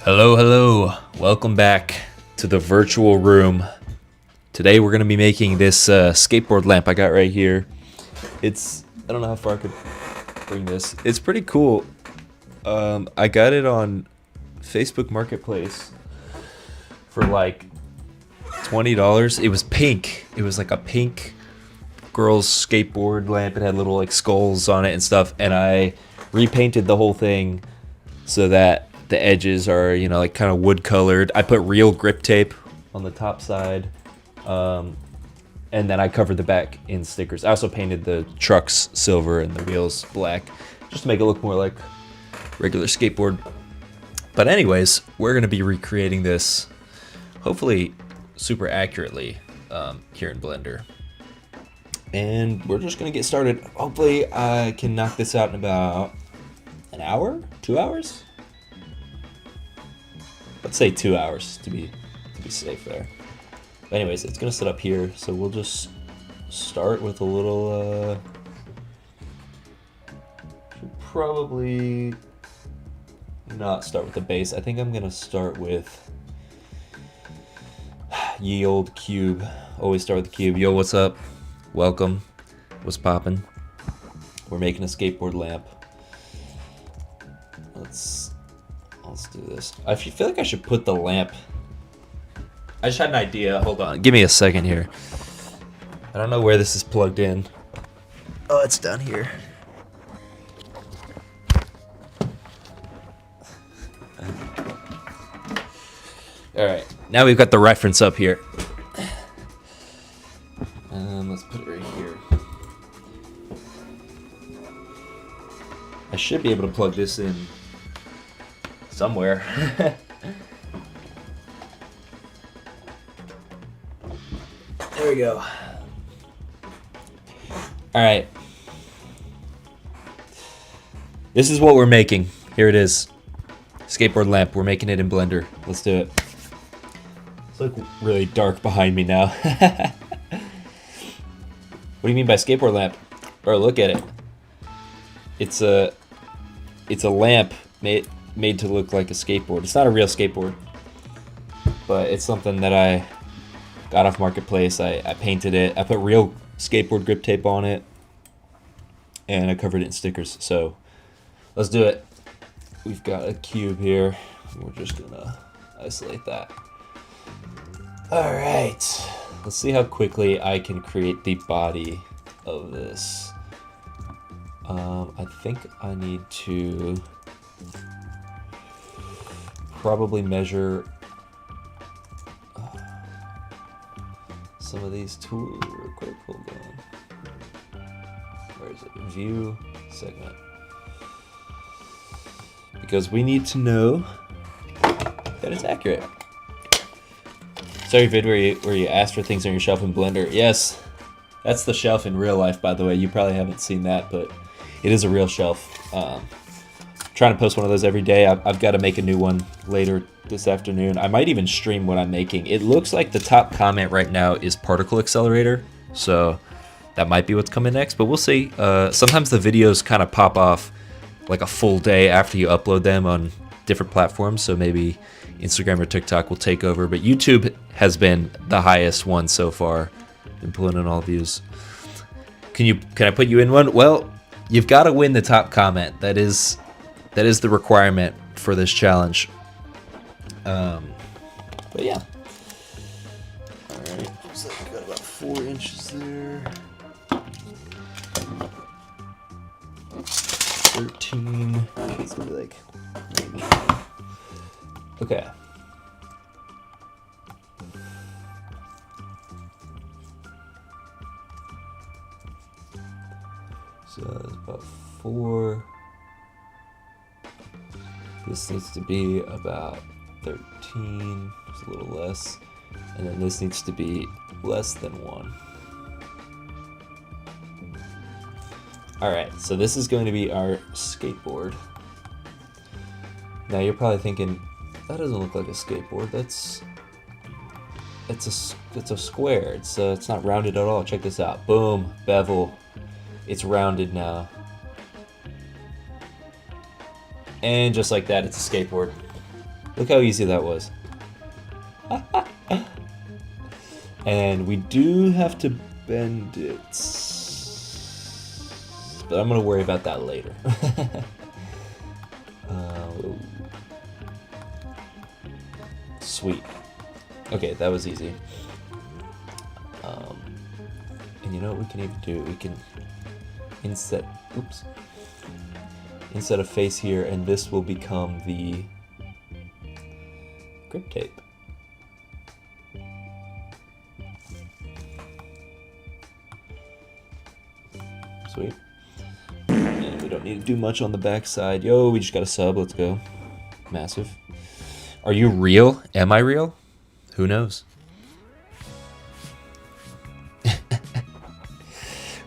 Hello, hello. Welcome back to the virtual room. Today we're going to be making this skateboard lamp I got right here. I don't know how far I could bring this. It's pretty cool. I got it on Facebook Marketplace for like $20. It was pink. It was like a pink girl's skateboard lamp. It had little like skulls on it and stuff. And I repainted the whole thing so that the edges are, like kind of wood colored. I put real grip tape on the top side. And then I covered the back in stickers. I also painted the trucks silver and the wheels black, just to make it look more like regular skateboard. But anyways, we're going to be recreating this, hopefully super accurately, here in Blender. And we're just going to get started. Hopefully I can knock this out in about an hour, 2 hours. Let's say 2 hours to be safe there. But anyways, it's gonna sit up here, so we'll just start with a little. Should probably not start with the base. I think I'm gonna start with ye old cube. Always start with the cube. Yo, what's up? Welcome. What's poppin'? We're making a skateboard lamp. Let's do this. I feel like I should put the lamp. I just had an idea. Hold on. Give me a second here. I don't know where this is plugged in. Oh, it's down here. Alright. Now we've got the reference up here. Let's put it right here. I should be able to plug this in somewhere. There we go. Alright. This is what we're making. Here it is. Skateboard lamp. We're making it in Blender. Let's do it. It's like really dark behind me now. What do you mean by skateboard lamp? Bro, look at it. It's a lamp made to look like a skateboard. It's not a real skateboard, but it's something that I got off Marketplace. I painted it. I put real skateboard grip tape on it, and I covered it in stickers. So let's do it. We've got a cube here. We're just gonna isolate that. All right. Let's see how quickly I can create the body of this. I think I need to probably measure some of these tools real quick. Hold on. Where is it? View segment. Because we need to know that it's accurate. Sorry, vid, where you asked for things on your shelf in Blender. Yes, that's the shelf in real life, by the way. You probably haven't seen that, but it is a real shelf. Trying to post one of those every day. I've got to make a new one later this afternoon. I might even stream what I'm making. It looks like the top comment right now is particle accelerator, so that might be what's coming next, but we'll see. Sometimes the videos kind of pop off like a full day after you upload them on different platforms, so maybe Instagram or TikTok will take over, but YouTube has been the highest one so far. Been pulling in all views. Can I put you in one? Well, you've got to win the top comment. That is the requirement for this challenge. But yeah. Alright, looks like we got about 4 inches there. 13. It's gonna be like maybe. Okay. So it's about 4. This needs to be about 13, just a little less. And then this needs to be less than 1. Alright, so this is going to be our skateboard. Now you're probably thinking, that doesn't look like a skateboard. It's a square. It's not rounded at all. Check this out. Boom, bevel. It's rounded now. And just like that, it's a skateboard. Look how easy that was. And we do have to bend it. But I'm gonna worry about that later. Sweet. Okay, that was easy. And you know what we can even do? We can inset a face here, and this will become the grip tape. Sweet. And we don't need to do much on the back side. Yo, we just got a sub. Let's go. Massive. Are you real? Am I real? Who knows?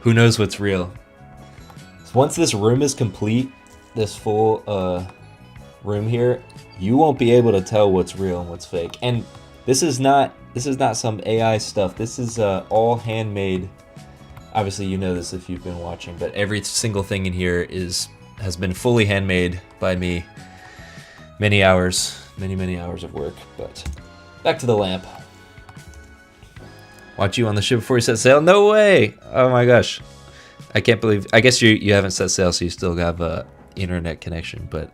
Who knows what's real? So once this room is complete, this full room here, you won't be able to tell what's real and what's fake. And this is not some AI stuff. This is all handmade. Obviously, you know this if you've been watching, but every single thing in here has been fully handmade by me. Many hours of work. But back to the lamp. Watch you on the ship before you set sail? No way! Oh my gosh. I can't believe... I guess you haven't set sail, so you still have a internet connection, but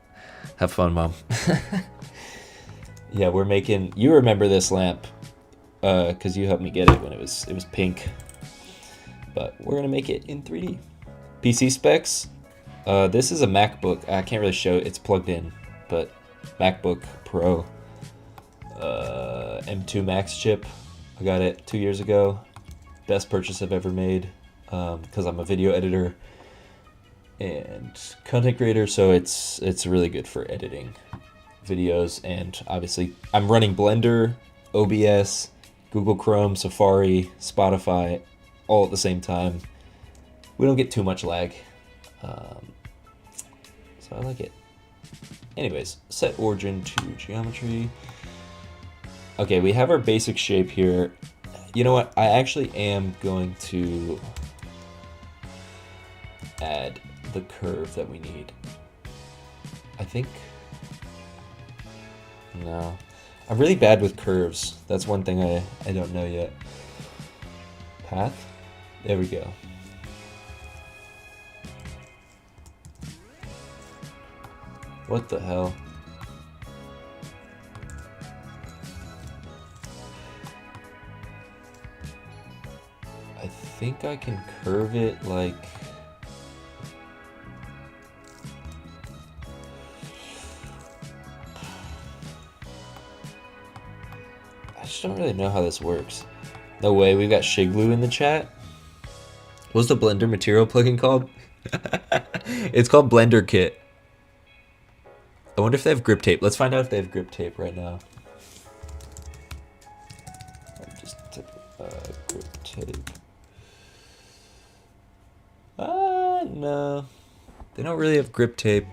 have fun, Mom. Yeah, we're making... You remember this lamp, because you helped me get it when it was pink. But we're going to make it in 3D. PC specs. This is a MacBook. I can't really show it. It's plugged in, but MacBook Pro. M2 Max chip. I got it 2 years ago. Best purchase I've ever made, because I'm a video editor and content creator, so it's really good for editing videos. And obviously I'm running Blender, OBS, Google Chrome, Safari, Spotify, all at the same time. We don't get too much lag, so I like it. Anyways, set origin to geometry. Okay, we have our basic shape here. You know what? I actually am going to add the curve that we need. I think... No. I'm really bad with curves. That's one thing I don't know yet. Path? There we go. What the hell? I think I can curve it like... I just don't really know how this works. No way, we've got Shiglu in the chat. What's the Blender material plugin called? It's called Blender Kit. I wonder if they have grip tape. Let's find out if they have grip tape right now. Just grip tape. No. They don't really have grip tape.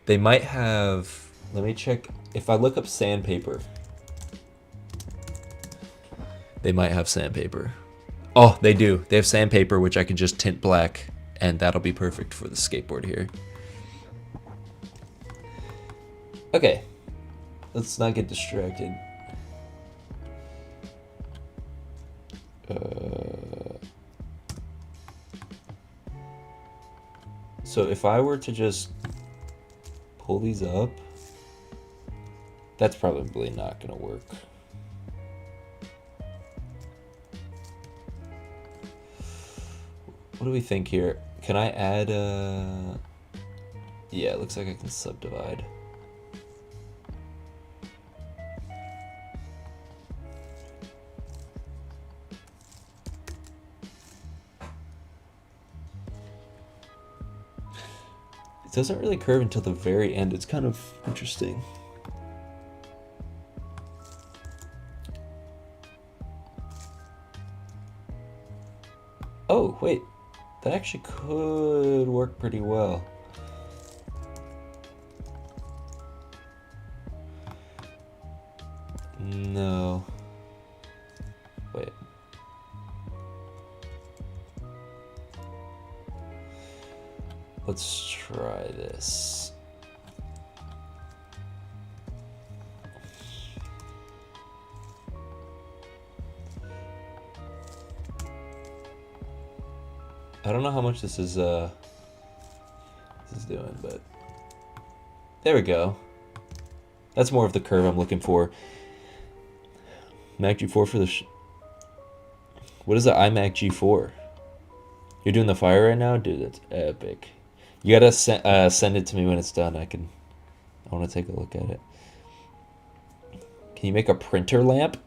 They might have... Let me check. If I look up sandpaper. They might have sandpaper. Oh, they do. They have sandpaper, which I can just tint black, and that'll be perfect for the skateboard here. Okay. Let's not get distracted. So if I were to just pull these up, that's probably not gonna work. What do we think here? Can I add yeah, it looks like I can subdivide. It doesn't really curve until the very end. It's kind of interesting. Oh, wait. That actually could work pretty well. No. Wait. Let's try this. I don't know how much this is doing, but there we go. That's more of the curve I'm looking for. Mac G4 for the what is the iMac G4? You're doing the fire right now? Dude, that's epic. You gotta send it to me when it's done. I want to take a look at it. Can you make a printer lamp?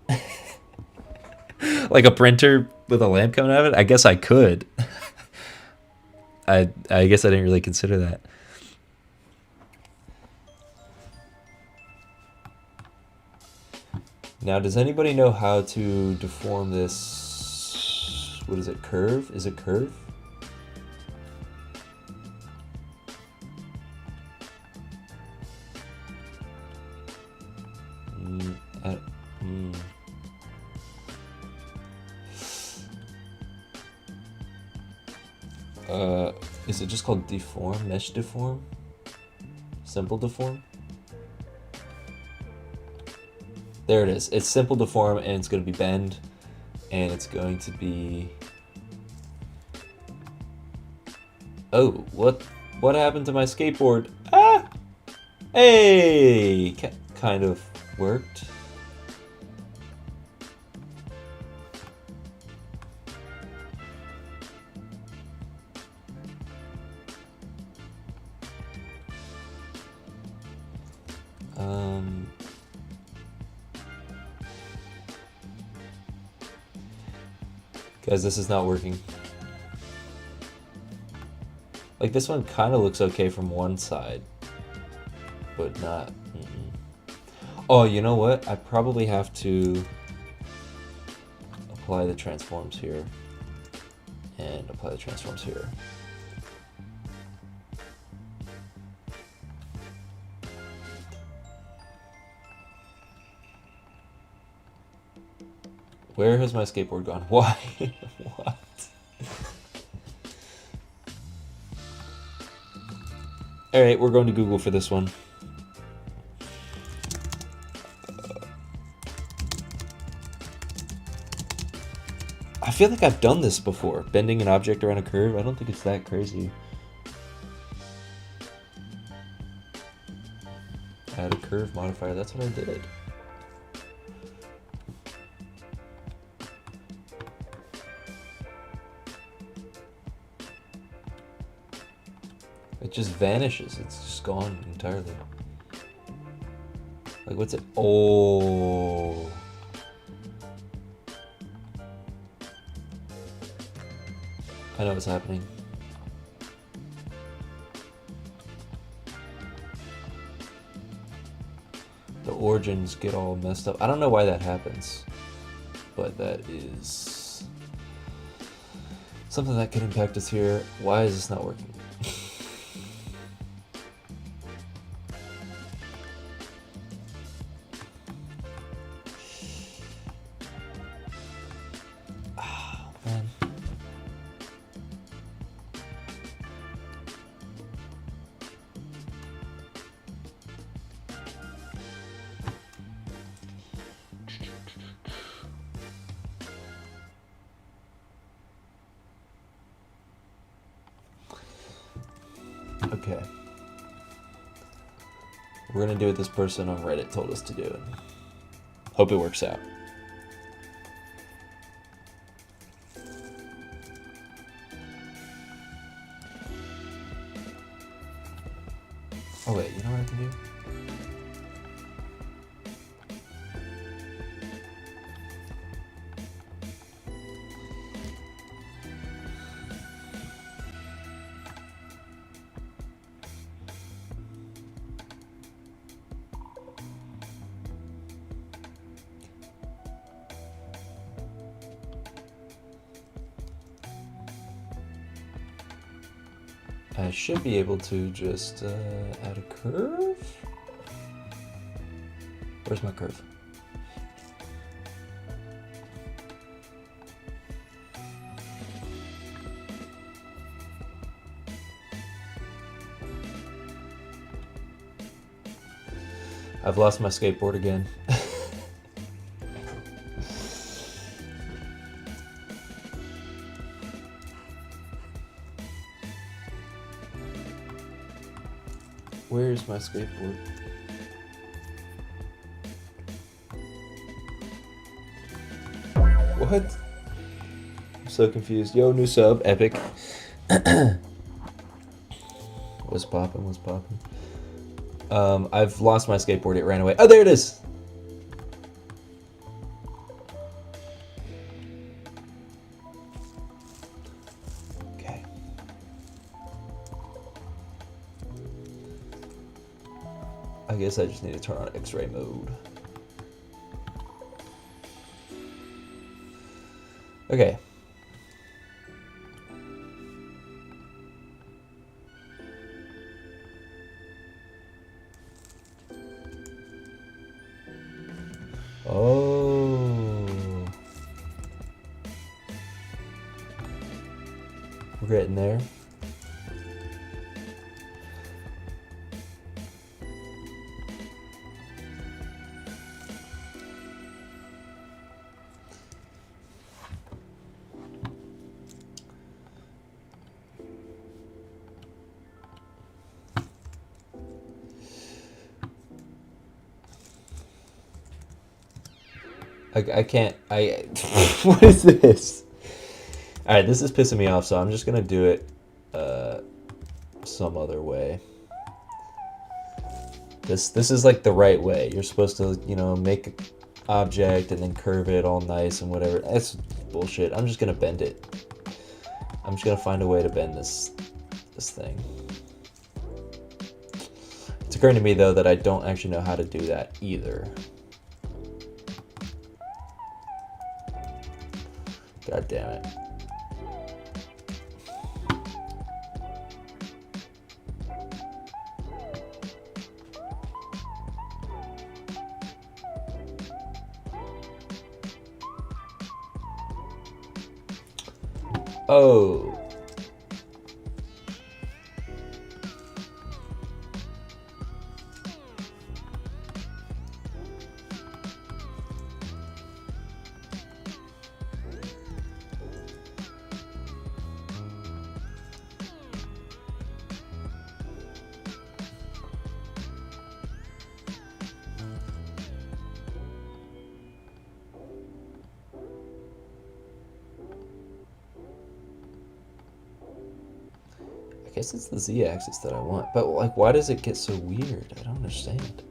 Like a printer with a lamp coming out of it? I guess I could. I guess I didn't really consider that. Now, does anybody know how to deform this? What is it? Curve? Is it curve? Is it just called deform? Mesh deform? Simple deform? There it is. It's simple deform, and it's going to be bend, and it's going to be... Oh, what happened to my skateboard? Ah! Hey! Kind of worked. Guys, this is not working. Like, this one kind of looks okay from one side, but not. Oh, you know what? I probably have to apply the transforms here and apply the transforms here. Where has my skateboard gone? Why? What? Alright, we're going to Google for this one. I feel like I've done this before. Bending an object around a curve. I don't think it's that crazy. Add a curve modifier. That's what I did. It just vanishes. It's just gone entirely. Like, what's it? Oh. I know what's happening. The origins get all messed up. I don't know why that happens, but that is something that could impact us here. Why is this not working? Okay. We're gonna do what this person on Reddit told us to do. And hope it works out. Oh wait, you know what I can do? I should be able to just add a curve. Where's my curve? I've lost my skateboard again. Where's my skateboard? What? I'm so confused. Yo, new sub, epic. What's poppin'? What's poppin'? I've lost my skateboard. It ran away. Oh, there it is. Okay. I guess I just need to turn on X-ray mode. Okay. Oh. We're getting there. I can't, what is this? Alright, this is pissing me off, so I'm just gonna do it, some other way. This is like the right way. You're supposed to, you know, make an object and then curve it all nice and whatever. That's bullshit. I'm just gonna bend it. I'm just gonna find a way to bend this thing. It's occurring to me, though, that I don't actually know how to do that either. God damn it. Oh. I guess it's the z-axis that I want, but like, why does it get so weird? I don't understand.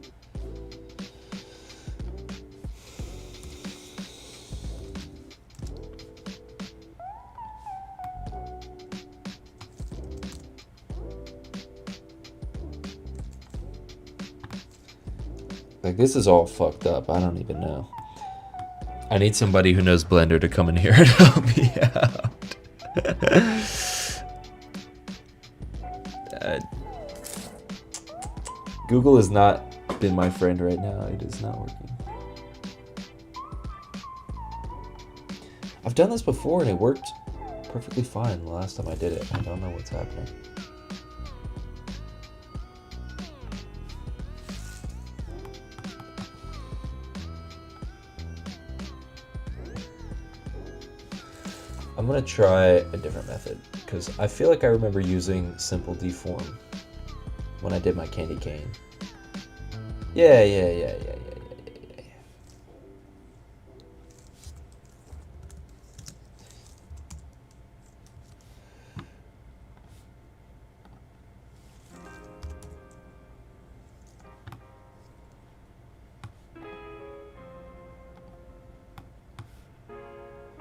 Like, this is all fucked up. I don't even know. I need somebody who knows Blender to come in here and help me out. Google has not been my friend right now. It is not working. I've done this before and it worked perfectly fine the last time I did it. I don't know what's happening. I'm gonna try a different method because I feel like I remember using simple deform when I did my candy cane. Yeah.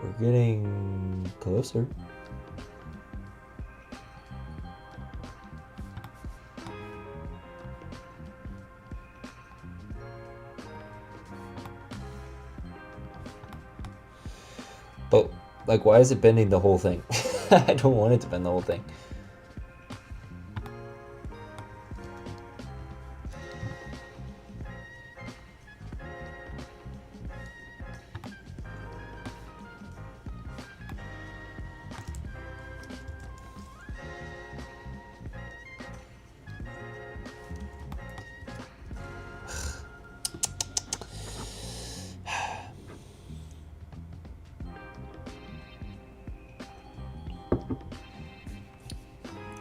We're getting closer. But, like, why is it bending the whole thing? I don't want it to bend the whole thing.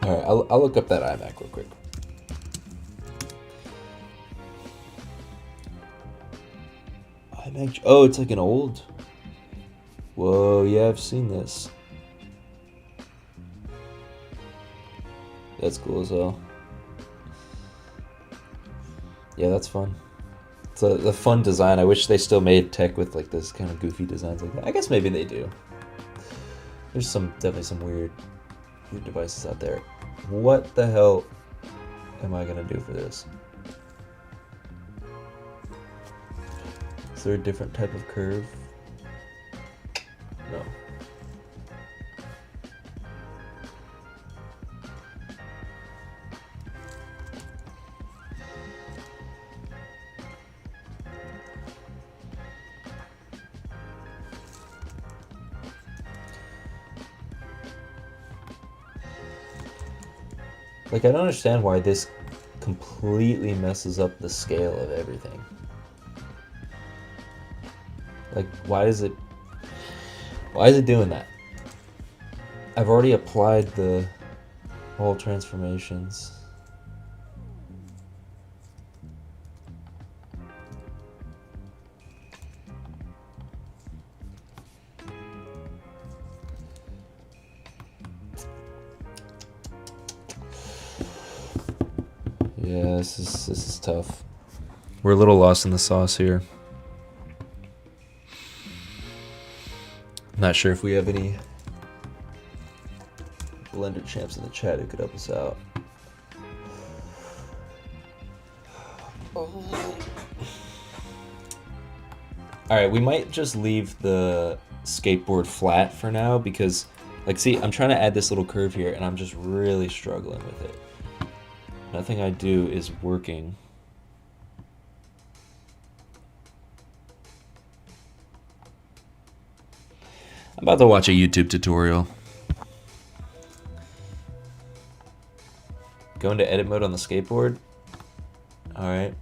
Alright, I'll look up that iMac real quick. Oh, it's like an old. Whoa, yeah, I've seen this. That's cool as hell. Yeah, that's fun. It's a fun design. I wish they still made tech with like this kind of goofy designs like that. I guess maybe they do. There's definitely some weird devices out there. What the hell am I gonna do for this? Is there a different type of curve? No. Like, I don't understand why this completely messes up the scale of everything. Like, why is it doing that? I've already applied the whole transformations. Yeah, this is tough. We're a little lost in the sauce here. Not sure if we have any Blender champs in the chat who could help us out. Alright, we might just leave the skateboard flat for now because, like, see, I'm trying to add this little curve here and I'm just really struggling with it. Nothing I do is working. I'm about to watch a YouTube tutorial. Go into edit mode on the skateboard. Alright.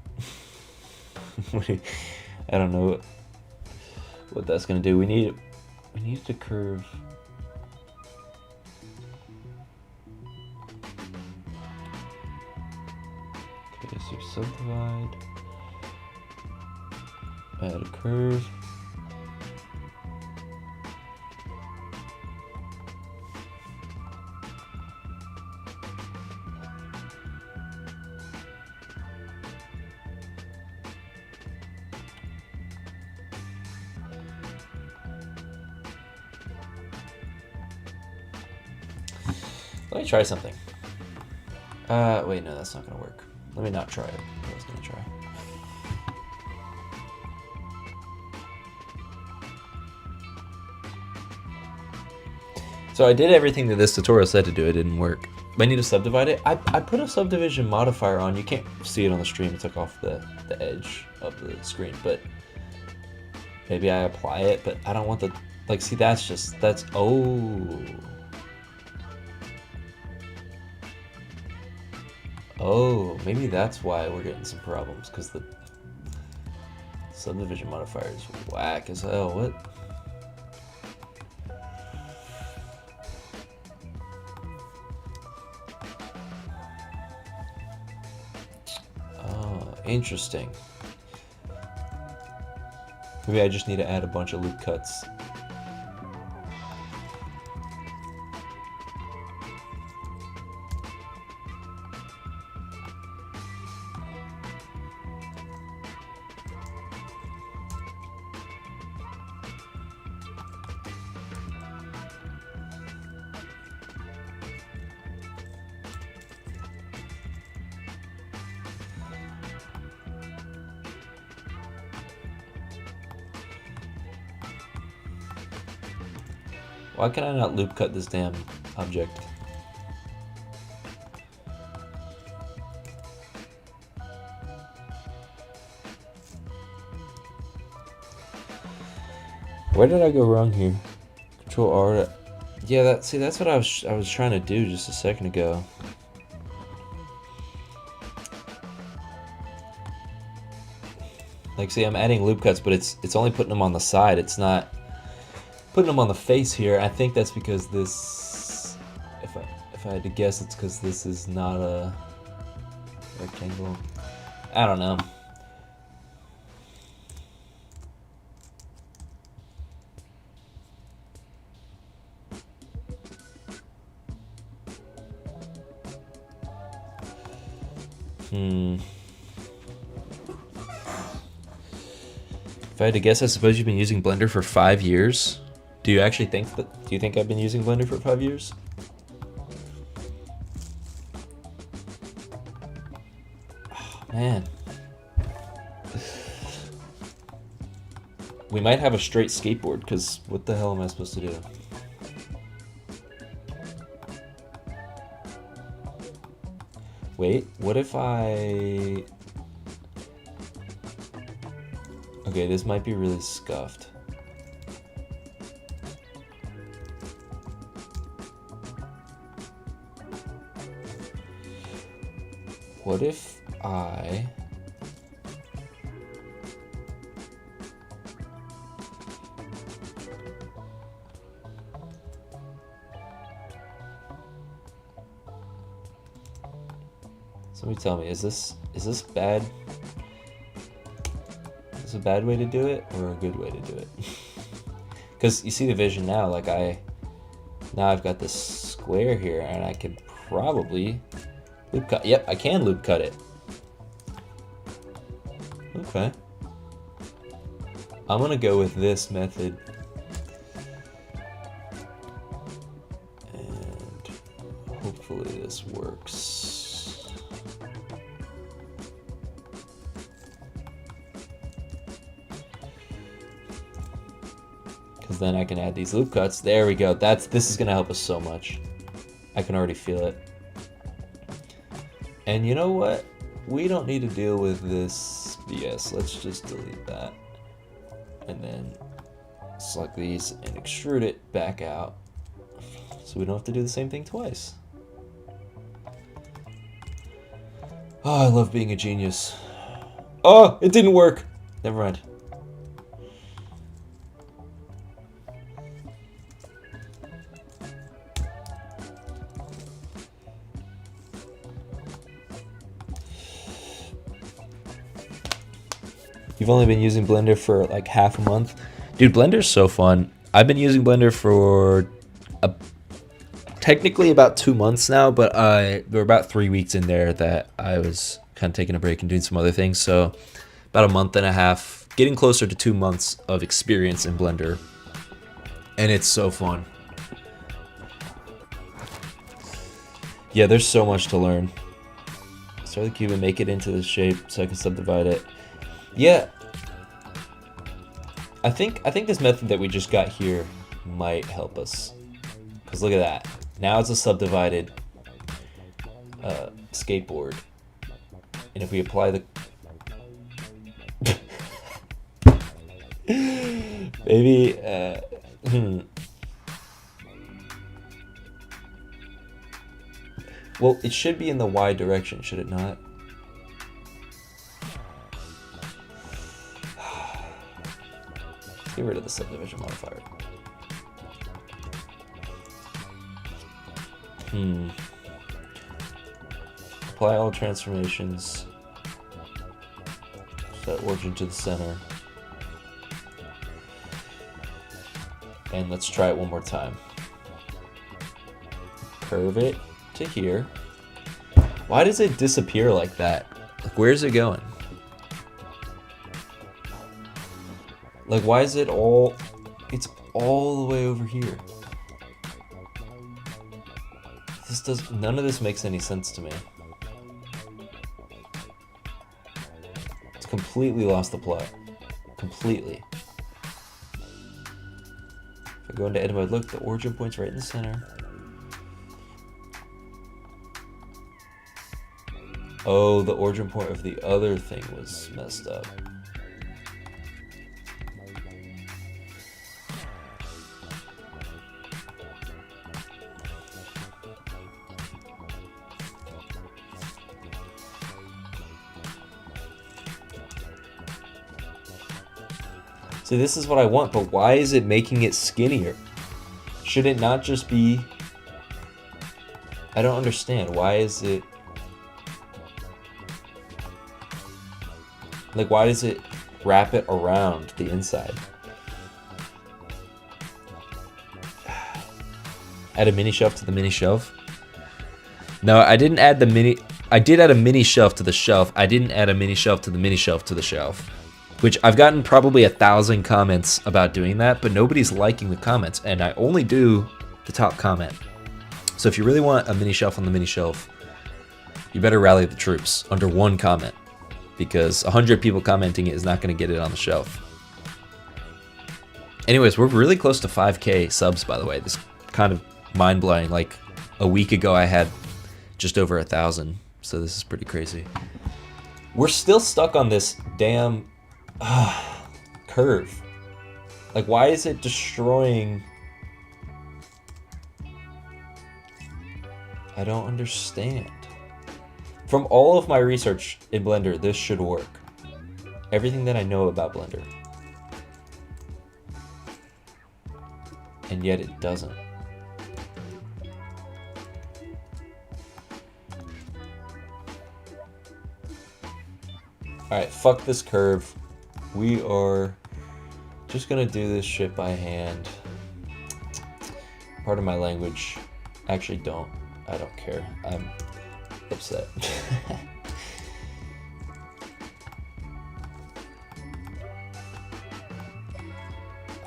I don't know what that's gonna do. We need to curve. Okay, so subdivide. Add a curve. Let me try something. Wait, no, that's not gonna work. Let me not try it. I was gonna try. So I did everything that this tutorial said to do. It didn't work. I need to subdivide it. I put a subdivision modifier on. You can't see it on the stream. It took off the edge of the screen, but maybe I apply it, but I don't want the, like, see, that's, oh. Oh, maybe that's why we're getting some problems, because the subdivision modifier is whack as hell. What? Oh, interesting. Maybe I just need to add a bunch of loop cuts. Why can I not loop cut this damn object? Where did I go wrong here? Control R. Yeah, that's what I was trying to do just a second ago. Like, see, I'm adding loop cuts, but it's only putting them on the side. It's not putting them on the face here. I think that's because this, if I had to guess, it's because this is not a rectangle. I don't know. If I had to guess, I suppose you've been using Blender for 5 years. Do you actually think that? Do you think I've been using Blender for 5 years? Oh, man. We might have a straight skateboard, because what the hell am I supposed to do? Wait, what if I... Okay, this might be really scuffed. What if I... Somebody tell me, is this bad? Is this a bad way to do it or a good way to do it? Because you see the vision now, like now I've got this square here and I can probably loop cut. Yep, I can loop cut it. Okay. I'm gonna go with this method. And hopefully this works. Because then I can add these loop cuts. There we go. This is gonna help us so much. I can already feel it. And you know what? We don't need to deal with this BS. Let's just delete that. And then select these and extrude it back out. So we don't have to do the same thing twice. Oh, I love being a genius. Oh, it didn't work. Never mind. You've only been using Blender for like half a month. Dude, Blender's so fun. I've been using Blender for technically about 2 months now, but there were about 3 weeks in there that I was kind of taking a break and doing some other things. So about a month and a half, getting closer to 2 months of experience in Blender. And it's so fun. Yeah, there's so much to learn. Start the cube and make it into the shape so I can subdivide it. Yeah, I think this method that we just got here might help us. Because look at that. Now it's a subdivided skateboard. And if we apply the... Maybe... Well, it should be in the Y direction, should it not? Get rid of the subdivision modifier. Apply all transformations. Set origin to the center. And let's try it one more time. Curve it to here. Why does it disappear like that? Like, where's it going? Like, why is it all... It's all the way over here. None of this makes any sense to me. It's completely lost the plot. Completely. If I go into edit mode, look, the origin point's right in the center. Oh, the origin point of the other thing was messed up. See, this is what I want, but why is it making it skinnier? Should it not just be... I don't understand. Why is it... Like, why does it wrap it around the inside? Add a mini shelf to the mini shelf. No, I didn't add the mini... I did add a mini shelf to the shelf. I didn't add a mini shelf to the mini shelf to the shelf. Which I've gotten probably 1,000 comments about doing that, but nobody's liking the comments, and I only do the top comment. So if you really want a mini shelf on the mini shelf, you better rally the troops under one comment, because 100 people commenting it is not going to get it on the shelf. Anyways, we're really close to 5K subs, by the way. This is kind of mind-blowing. Like, a week ago I had just over 1,000, so this is pretty crazy. We're still stuck on this damn curve. Like, why is it destroying? I don't understand. From all of my research in Blender, this should work. Everything that I know about Blender. And yet it doesn't. Alright, fuck this curve. We are just gonna do this shit by hand. Part of my language. Actually, I don't care. I'm upset.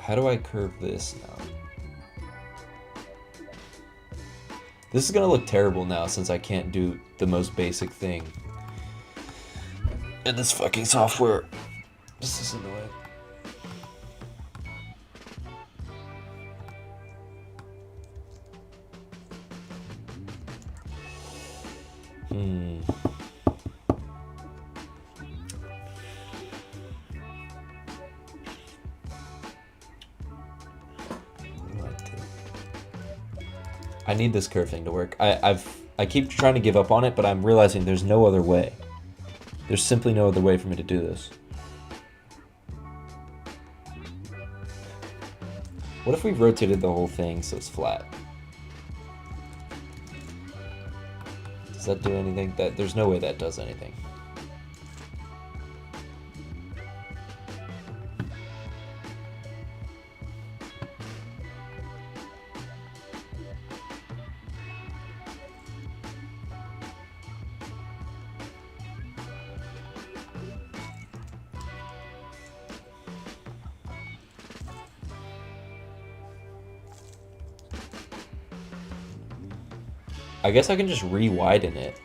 How do I curve this now? This is gonna look terrible now since I can't do the most basic thing in this fucking software. This is annoying. I need this curve thing to work. I keep trying to give up on it, but I'm realizing there's no other way. There's simply no other way for me to do this. What if we rotated the whole thing so it's flat? Does that do anything? There's no way that does anything. I guess I can just re-widen it.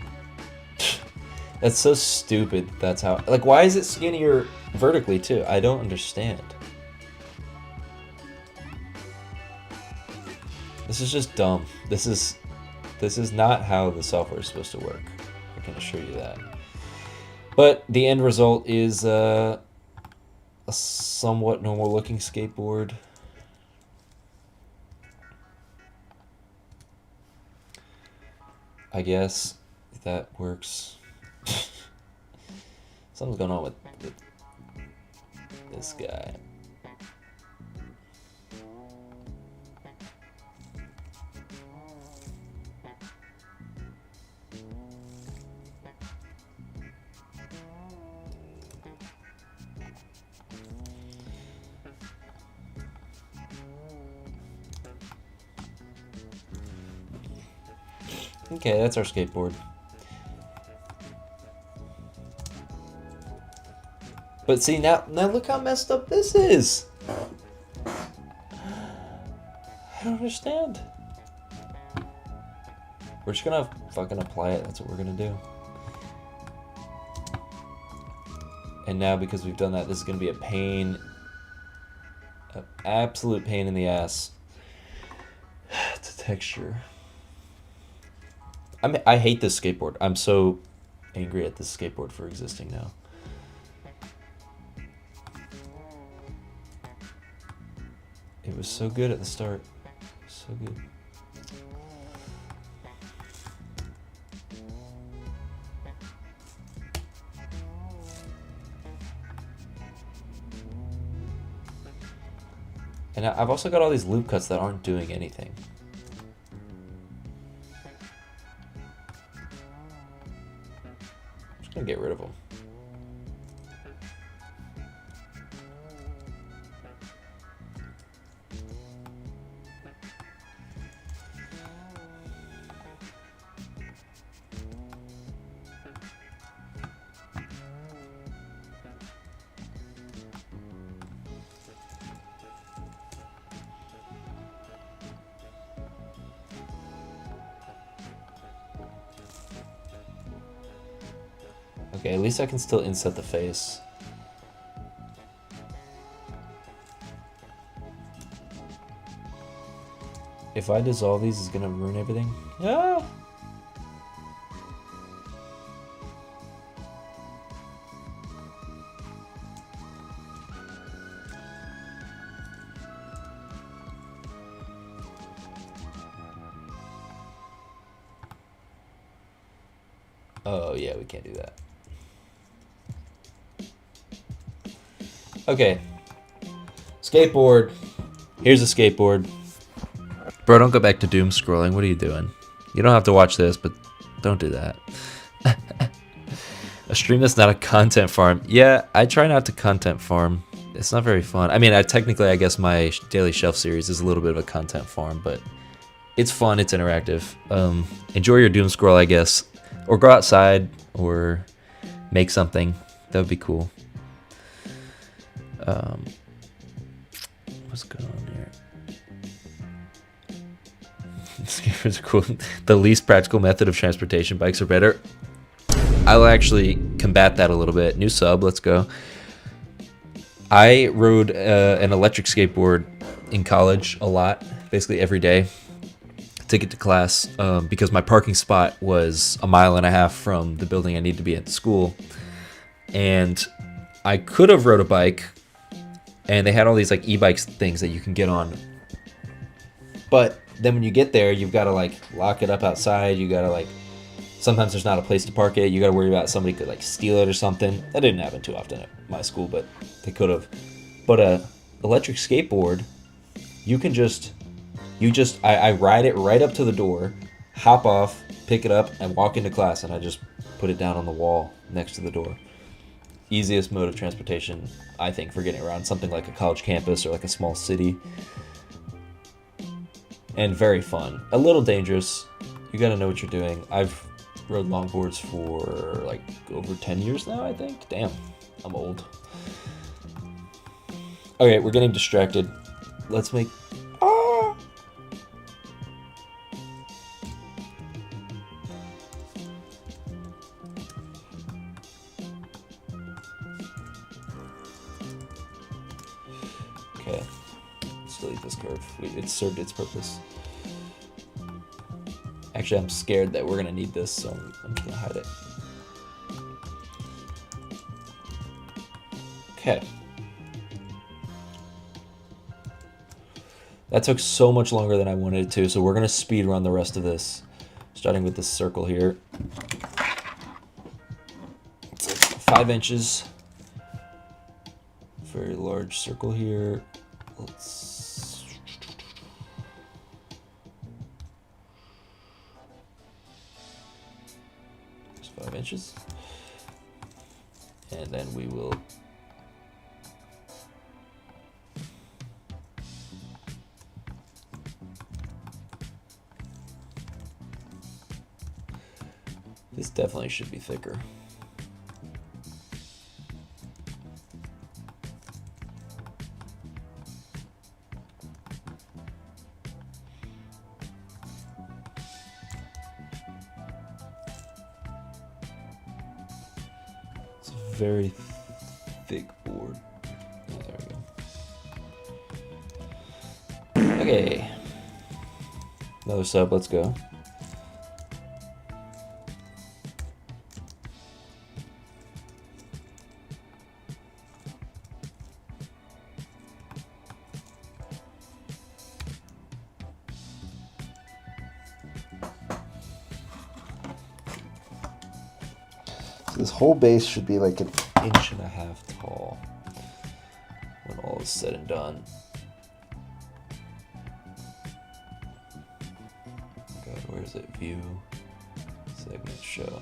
That's so stupid. That's how... Like, why is it skinnier vertically, too? I don't understand. This is just dumb. This is not how the software is supposed to work. I can assure you that. But the end result is a somewhat normal-looking skateboard. I guess that works. Something's going on with this guy. Okay, that's our skateboard. But see, now look how messed up this is. I don't understand. We're just gonna fucking apply it. That's what we're gonna do. And now, because we've done that, this is gonna be a pain. An absolute pain in the ass to texture. I hate this skateboard. I'm so angry at this skateboard for existing now. It was so good at the start. So good. And I've also got all these loop cuts that aren't doing anything. I'm just gonna get rid of them. Okay, at least I can still inset the face. If I dissolve these, it's gonna ruin everything. Ah! Oh yeah, we can't do that. Okay. Skateboard. Here's a skateboard. Bro, don't go back to doom scrolling. What are you doing? You don't have to watch this, but don't do that. A stream that's not a content farm. Yeah, I try not to content farm. It's not very fun. I mean, technically, I guess my daily shelf series is a little bit of a content farm, but it's fun. It's interactive. Enjoy your doom scroll, I guess. Or go outside or make something. That would be cool. What's going on here? Skateboards are cool. The least practical method of transportation. Bikes are better. I'll actually combat that a little bit. New sub, let's go. I rode an electric skateboard in college a lot, basically every day, to get to class because my parking spot was 1.5 miles from the building I needed to be at school. And I could have rode a bike, and they had all these like e-bikes things that you can get on. But then when you get there, you've got to like lock it up outside. You got to like, sometimes there's not a place to park it. You got to worry about somebody could like steal it or something. That didn't happen too often at my school, but they could have. But a electric skateboard, you can I ride it right up to the door, hop off, pick it up, and walk into class, and I just put it down on the wall next to the door. Easiest mode of transportation, I think, for getting around something like a college campus or like a small city. And very fun. A little dangerous. You gotta know what you're doing. I've rode longboards for like over 10 years now, I think. Damn, I'm old. Okay, we're getting distracted. Let's make... Ah! Okay, let's delete this curve. It served its purpose. Actually, I'm scared that we're gonna need this, so I'm gonna hide it. Okay. That took so much longer than I wanted it to, so we're gonna speed run the rest of this, starting with this circle here. It's like 5 inches. Very large circle here. Let's... It's 5 inches. And then we will... This definitely should be thicker. It's a very thick board. Oh, there we go. Okay. Another sub, let's go. This whole base should be like 1.5 inches tall when all is said and done. God, where is it? View, segment, show.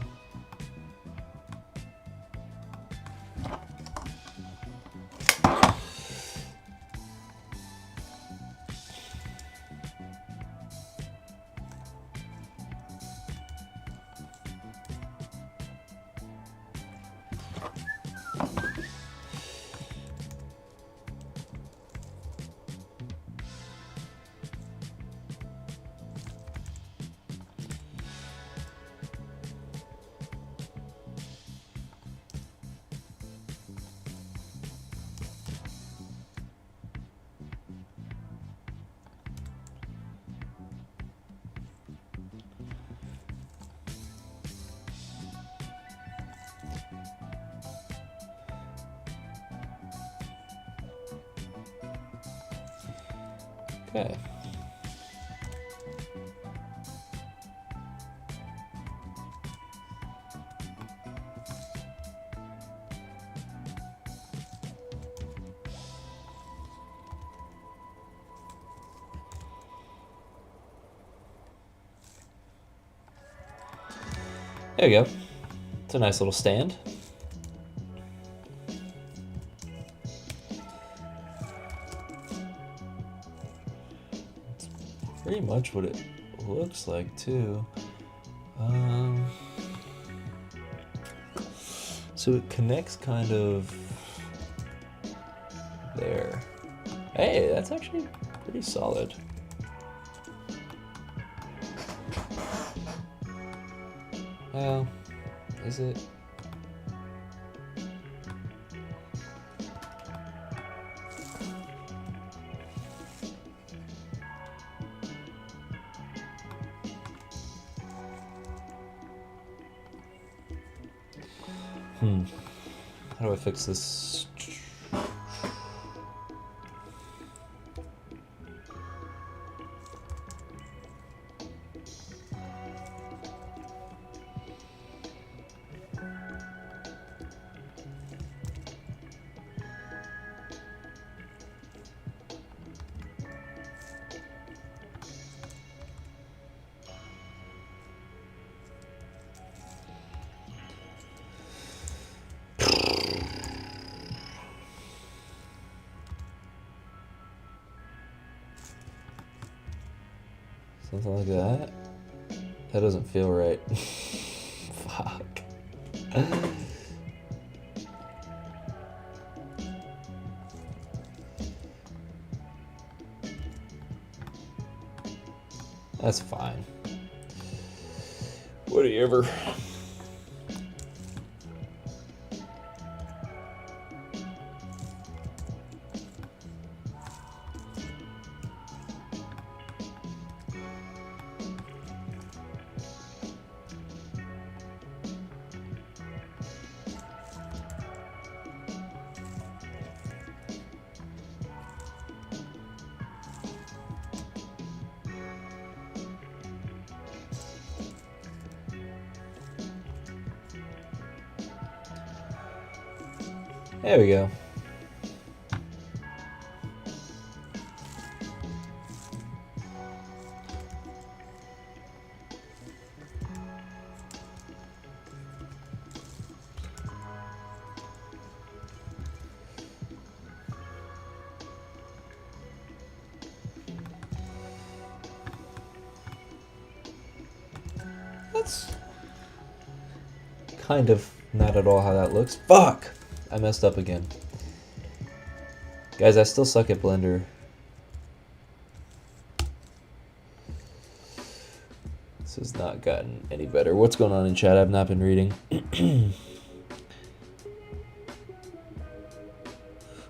Okay. There we go. It's a nice little stand. It's pretty much what it looks like too. So it connects kind of there. Hey, that's actually pretty solid. Well, is it? How do I fix this? Something like that? That doesn't feel right. Fuck. That's fine. Whatever. There we go. That's kind of not at all how that looks. Fuck! I messed up again. Guys, I still suck at Blender. This has not gotten any better. What's going on in chat? I've not been reading. We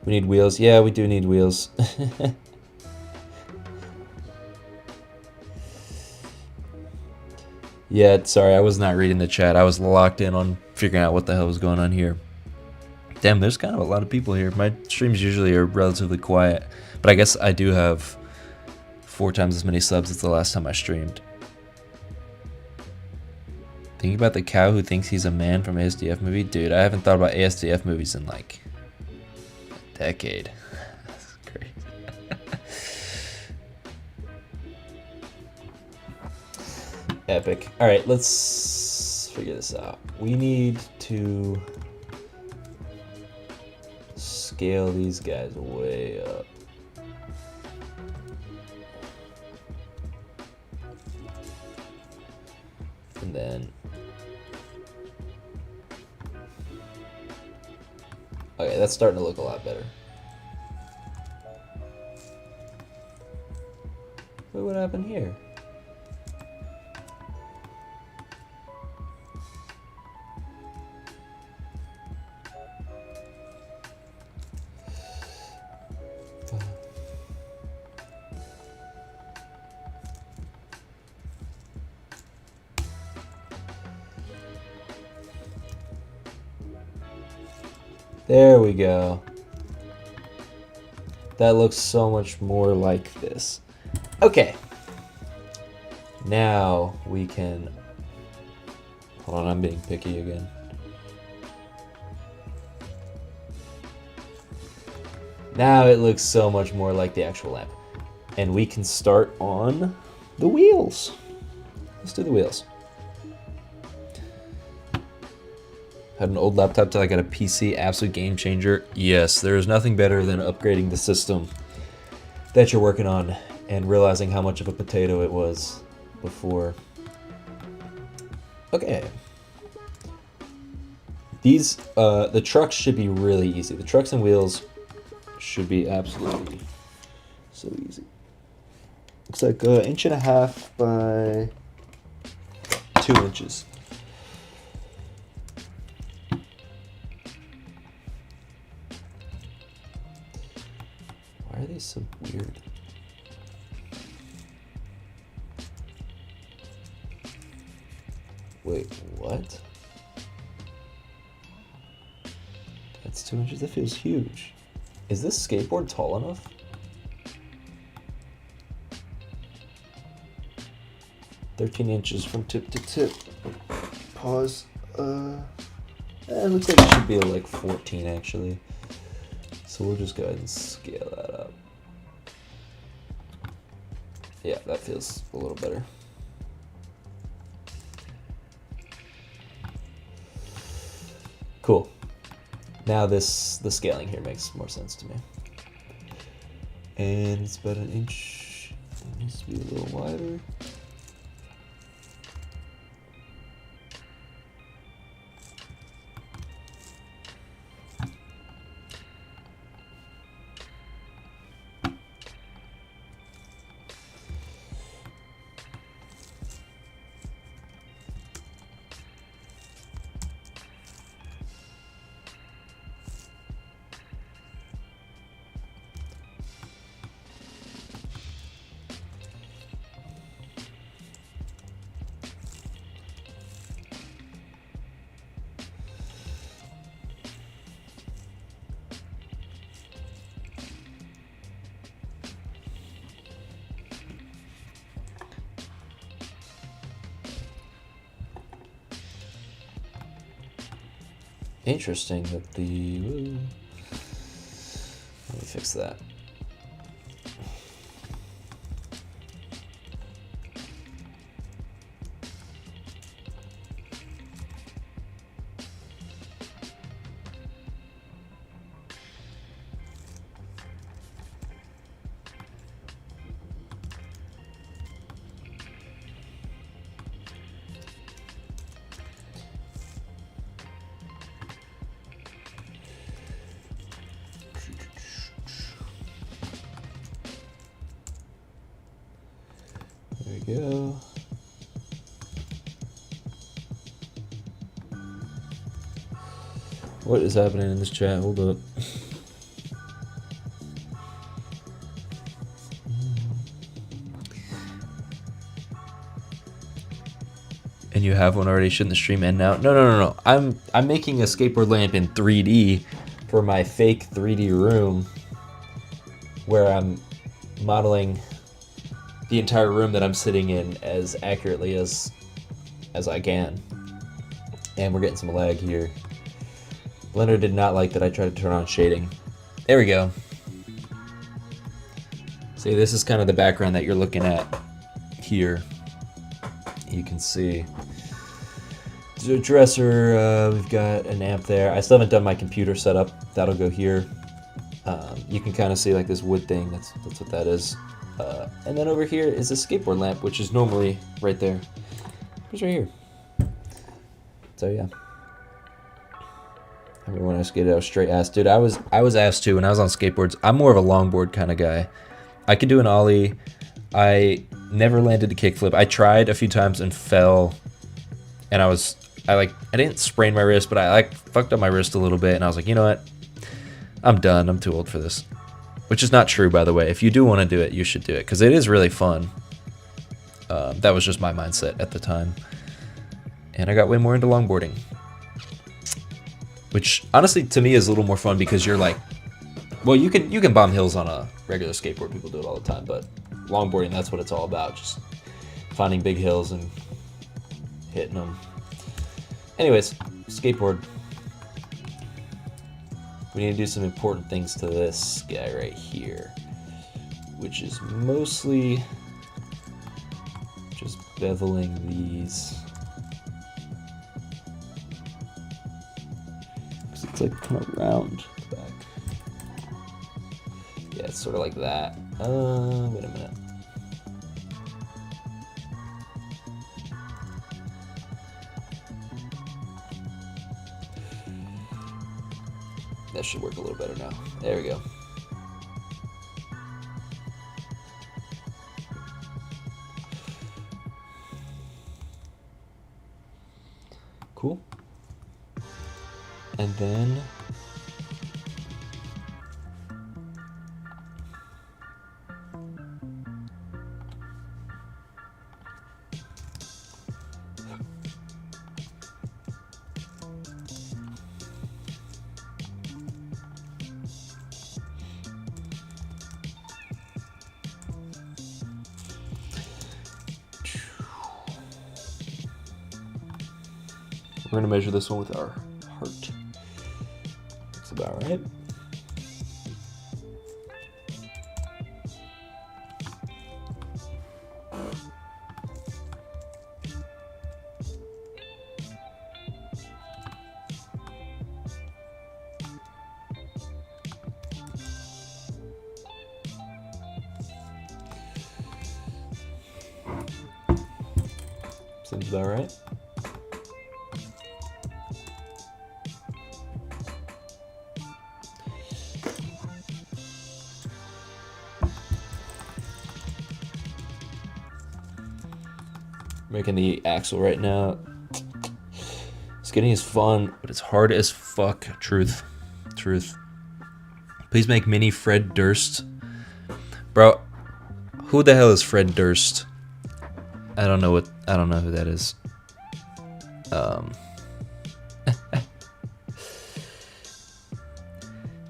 need wheels. Yeah, we do need wheels. Yeah, sorry, I was not reading the chat. I was locked in on figuring out what the hell was going on here. Damn, there's kind of a lot of people here. My streams usually are relatively quiet, but I guess I do have 4 times as many subs as the last time I streamed. Thinking about the cow who thinks he's a man from ASDF movie? Dude, I haven't thought about ASDF movies in like a decade. That's great. Epic. Alright, let's figure this out. We need to scale these guys way up. And then okay, that's starting to look a lot better. Wait, what happened here? There we go. That looks so much more like this. Okay. Now we can... Hold on, I'm being picky again. Now it looks so much more like the actual lamp. And we can start on the wheels. Let's do the wheels. Had an old laptop till I got a PC, absolute game changer. Yes, there is nothing better than upgrading the system that you're working on and realizing how much of a potato it was before. Okay. These, the trucks should be really easy. The trucks and wheels should be absolutely so easy. Looks like 1.5 inches by 2 inches. Why are these so weird? Wait, what? That's 2 inches? That feels huge. Is this skateboard tall enough? "13 inches from tip to tip." Pause. It looks like it should be like 14 actually. So we'll just go ahead and scale that up. Yeah, that feels a little better. Cool. Now the scaling here makes more sense to me. And it's about 1 inch. It needs to be a little wider. Interesting that the... Let me fix that. There we go. What is happening in this chat? Hold up. And you have one already? Shouldn't the stream end now? No. I'm making a skateboard lamp in 3D for my fake 3D room where I'm modeling the entire room that I'm sitting in as accurately as I can. And we're getting some lag here. Blender did not like that I tried to turn on shading. There we go. See, this is kind of the background that you're looking at here. You can see the dresser, we've got an amp there. I still haven't done my computer setup. That'll go here. You can kind of see like this wood thing, that's what that is. And then over here is a skateboard lamp, which is normally right there. It's right here. So yeah. I remember when I skated, I was straight ass. Dude, I was ass too when I was on skateboards. I'm more of a longboard kind of guy. I could do an ollie. I never landed a kickflip. I tried a few times and fell. And I didn't sprain my wrist, but I like fucked up my wrist a little bit. And I was like, you know what? I'm done. I'm too old for this. Which is not true, by the way. If you do want to do it, you should do it, because it is really fun. That was just my mindset at the time. And I got way more into longboarding. Which, honestly, to me is a little more fun because you're like... Well, you can bomb hills on a regular skateboard. People do it all the time, but longboarding, that's what it's all about. Just finding big hills and hitting them. Anyways, skateboard. We need to do some important things to this guy right here, which is mostly just beveling these. Because it's like kind of round back. Yeah, it's sort of like that. Wait a minute. That should work a little better now. There we go. Cool. And then we're gonna measure this one with our heart. Looks about right. Seems about right. Making the axle right now. Skating is fun, but it's hard as fuck. Truth. Please make mini Fred Durst. Bro, who the hell is Fred Durst? I don't know who that is.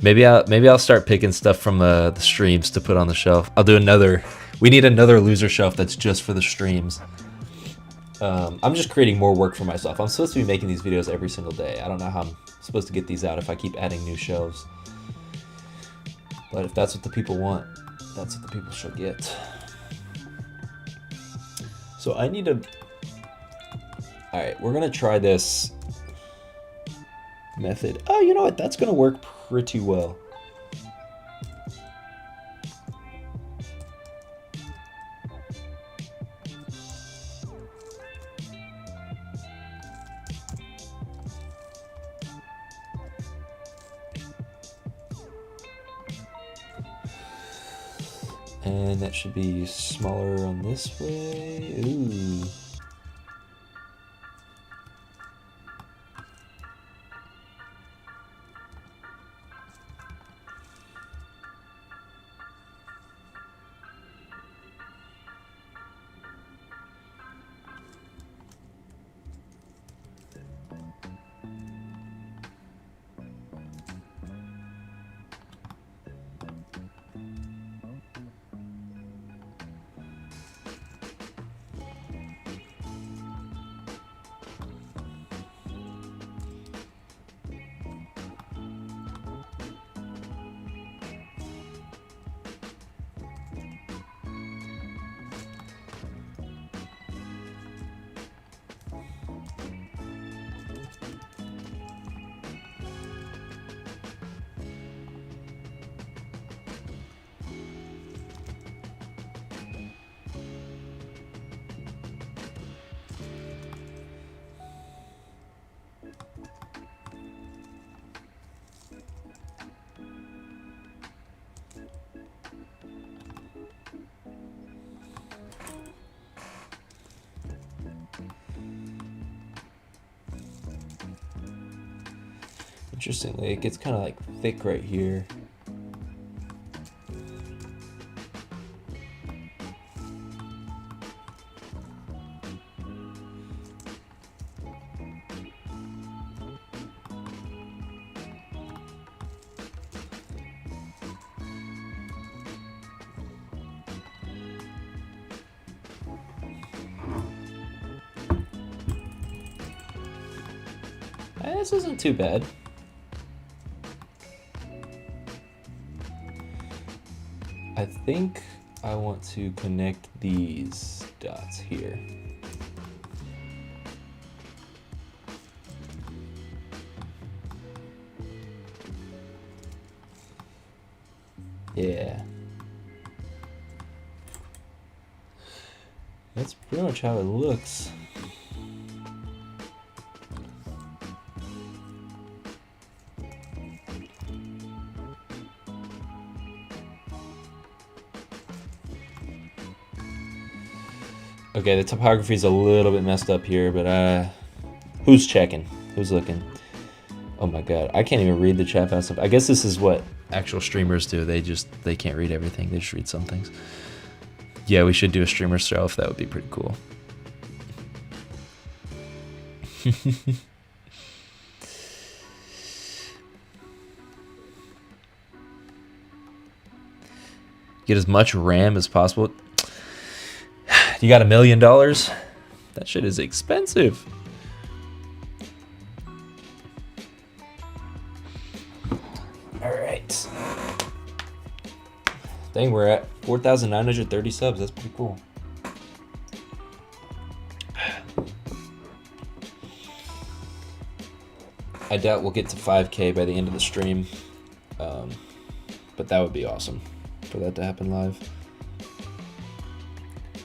Maybe I'll start picking stuff from the streams to put on the shelf. I'll do another. We need another loser shelf that's just for the streams. I'm just creating more work for myself. I'm supposed to be making these videos every single day. I don't know how I'm supposed to get these out if I keep adding new shelves. But if that's what the people want, that's what the people should get. So I need to... Alright, we're going to try this method. Oh, you know what? That's going to work pretty well. And that should be smaller on this way. Ooh. Interestingly, it gets kind of like thick right here. This isn't too bad. I think I want to connect these dots here. Yeah. That's pretty much how it looks. Okay, the topography is a little bit messed up here, but who's checking? Who's looking? Oh my god, I can't even read the chat fast enough. I guess this is what actual streamers do. They can't read everything. They just read some things. Yeah, we should do a streamer shelf. That would be pretty cool. Get as much RAM as possible. You got $1 million? That shit is expensive. All right. Dang, we're at 4,930 subs. That's pretty cool. I doubt we'll get to 5K by the end of the stream, but that would be awesome for that to happen live.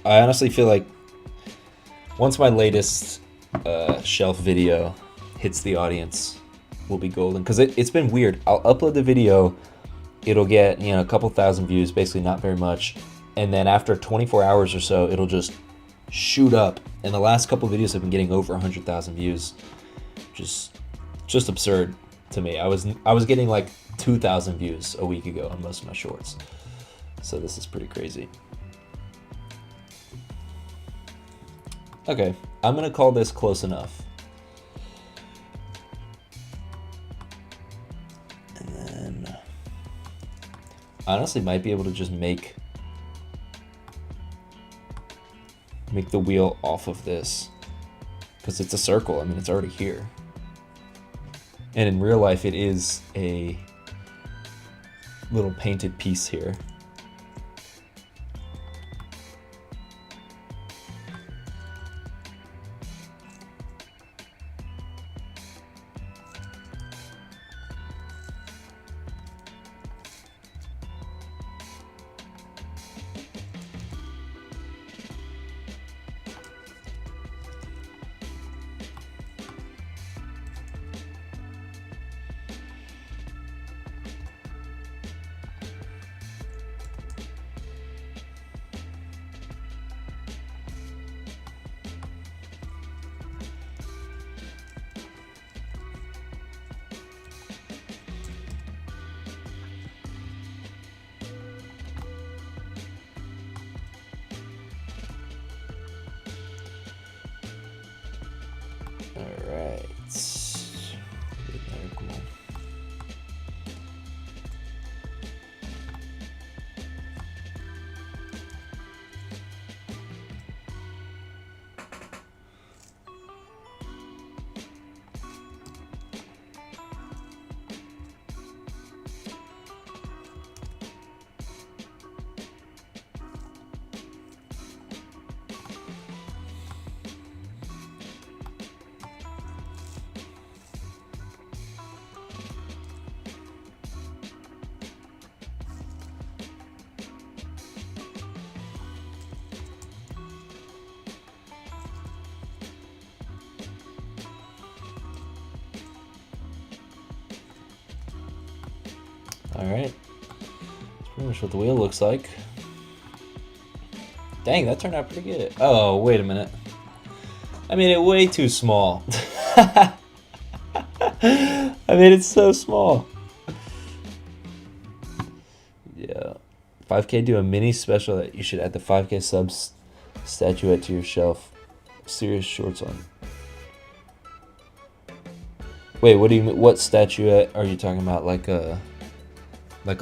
I honestly feel like once my latest shelf video hits the audience, we'll be golden. Because it's been weird. I'll upload the video, it'll get a couple thousand views, basically not very much, and then after 24 hours or so, it'll just shoot up. And the last couple videos have been getting over 100,000 views, just absurd to me. I was getting like 2,000 views a week ago on most of my shorts, so this is pretty crazy. Okay, I'm gonna call this close enough. And then, I honestly might be able to just make the wheel off of this, because it's a circle. I mean, it's already here. And in real life, it is a little painted piece here. Alright, that's pretty much what the wheel looks like. Dang, that turned out pretty good. Oh, wait a minute. I made it way too small. I made it so small. Yeah. 5K, do a mini special that you should add the 5K subs statuette to your shelf. Serious shorts on. Wait, what do you mean? What statuette are you talking about? Like a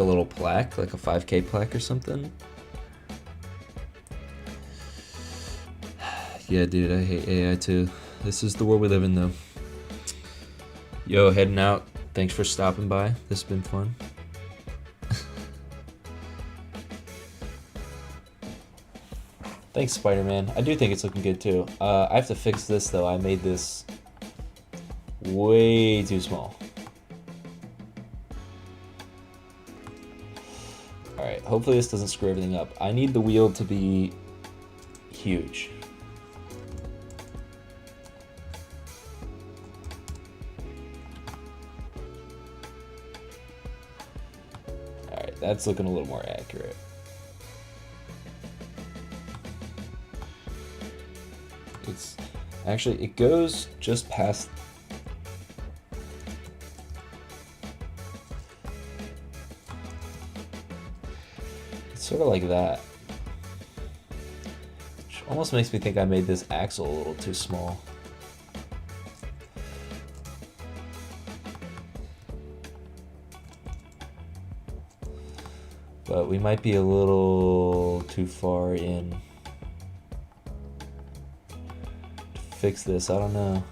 little plaque, like a 5K plaque or something? Yeah, dude, I hate AI too. This is the world we live in, though. Yo, heading out. Thanks for stopping by. This has been fun. Thanks, Spider-Man. I do think it's looking good too. I have to fix this though. I made this way too small. Alright, hopefully this doesn't screw everything up. I need the wheel to be huge. Alright, that's looking a little more accurate. It's actually, it goes just past. It's sort of like that. Which almost makes me think I made this axle a little too small. But we might be a little too far in. Fix this, I don't know.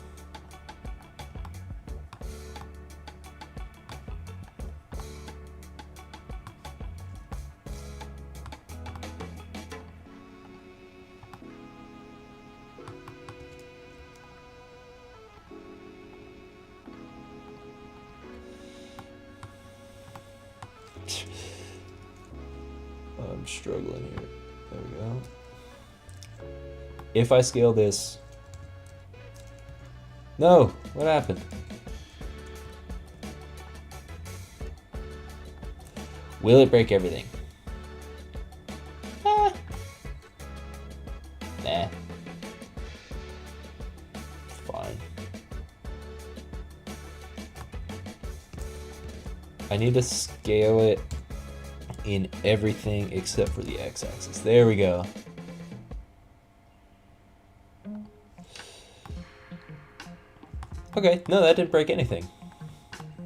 I'm struggling here. There we go. If I scale this. No, what happened? Will it break everything? Ah. Nah. Fine. I need to scale it in everything except for the x-axis. There we go. Okay, no, that didn't break anything.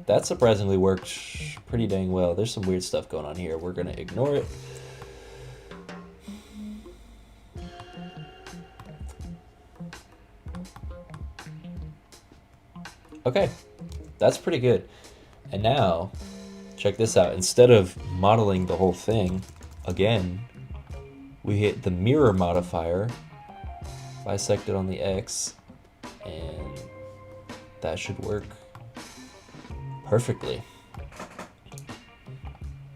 That surprisingly worked pretty dang well. There's some weird stuff going on here. We're gonna ignore it. Okay, that's pretty good. And now, check this out. Instead of modeling the whole thing, again, we hit the mirror modifier, bisect it on the X, and that should work perfectly.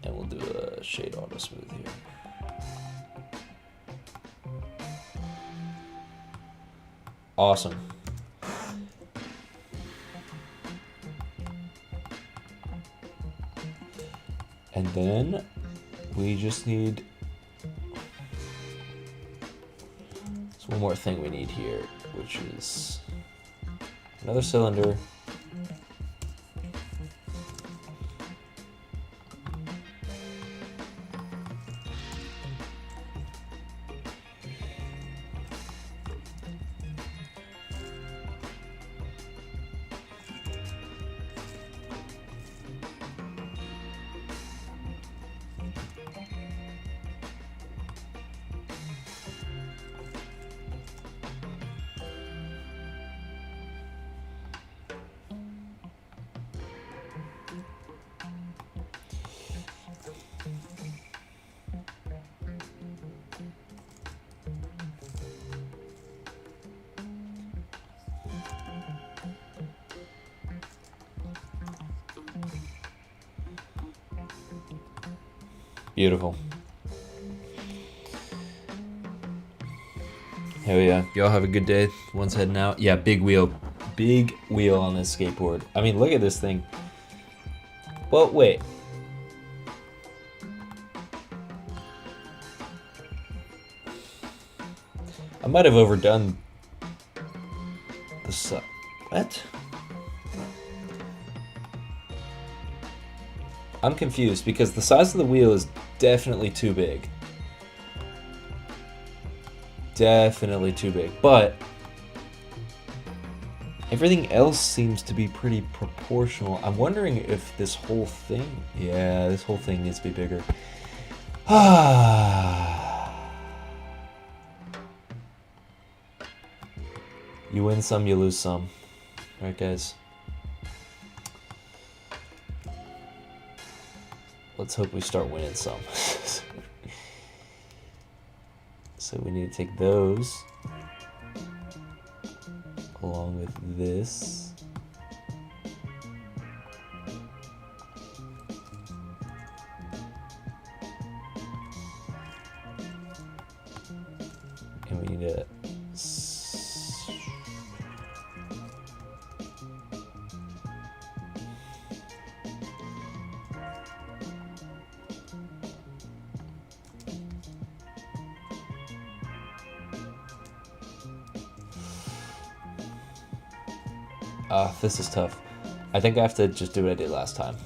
And we'll do a shade auto smooth here. Awesome. And then we just need, there's one more thing we need here, which is another cylinder. Beautiful. Hell yeah. Y'all have a good day. One's heading out. Yeah, big wheel. Big wheel on this skateboard. I mean, look at this thing. Well, wait. I might have overdone the side. What? I'm confused because the size of the wheel is definitely too big. Definitely too big, but everything else seems to be pretty proportional. I'm wondering if this whole thing, yeah, this whole thing needs to be bigger. You win some, you lose some. All right, guys. let's hope we start winning some. So we need to take those along with this. And we need to this is tough. I think I have to just do what I did last time,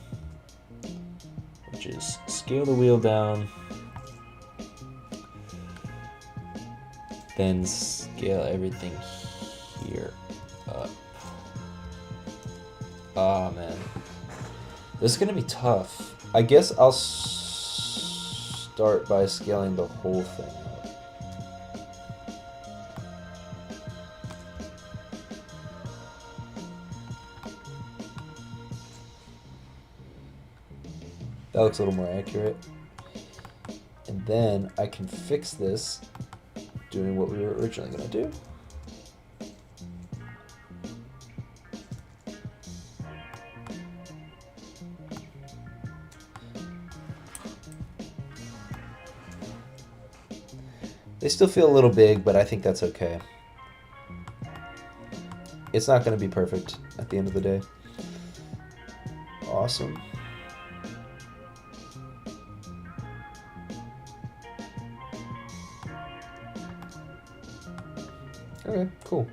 which is scale the wheel down, then scale everything here up. Oh man, this is gonna be tough. I guess I'll start by scaling the whole thing up. That looks a little more accurate. And then I can fix this doing what we were originally going to do. They still feel a little big, but I think that's okay. It's not going to be perfect at the end of the day. Awesome. Okay, cool.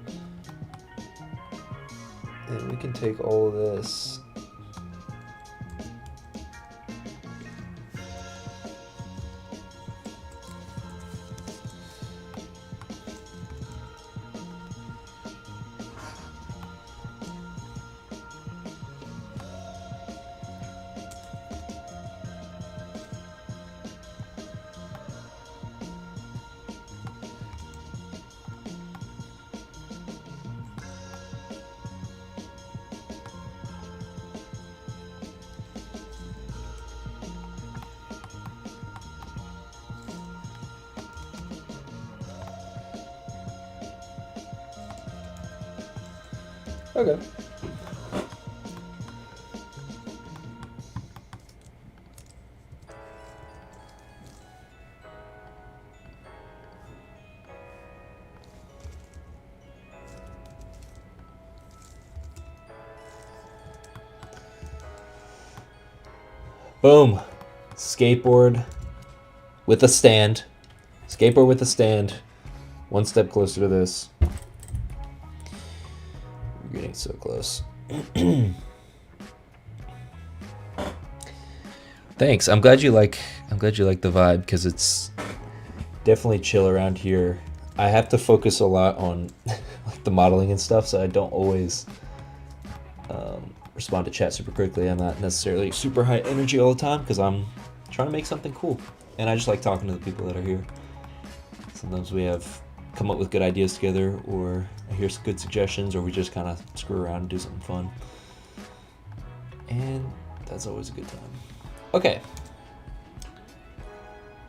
And we can take all of this. Okay. Boom. Skateboard with a stand. Skateboard with a stand. One step closer to this. We're getting so close. Thanks. I'm glad you like the vibe, because it's definitely chill around here. I have to focus a lot on like the modeling and stuff, so I don't always respond to chat super quickly. I'm not necessarily super high energy all the time because I'm trying to make something cool, and I just like talking to the people that are here. Sometimes we have come up with good ideas together, or I hear some good suggestions, or we just kind of screw around and do something fun, and that's always a good time. Okay,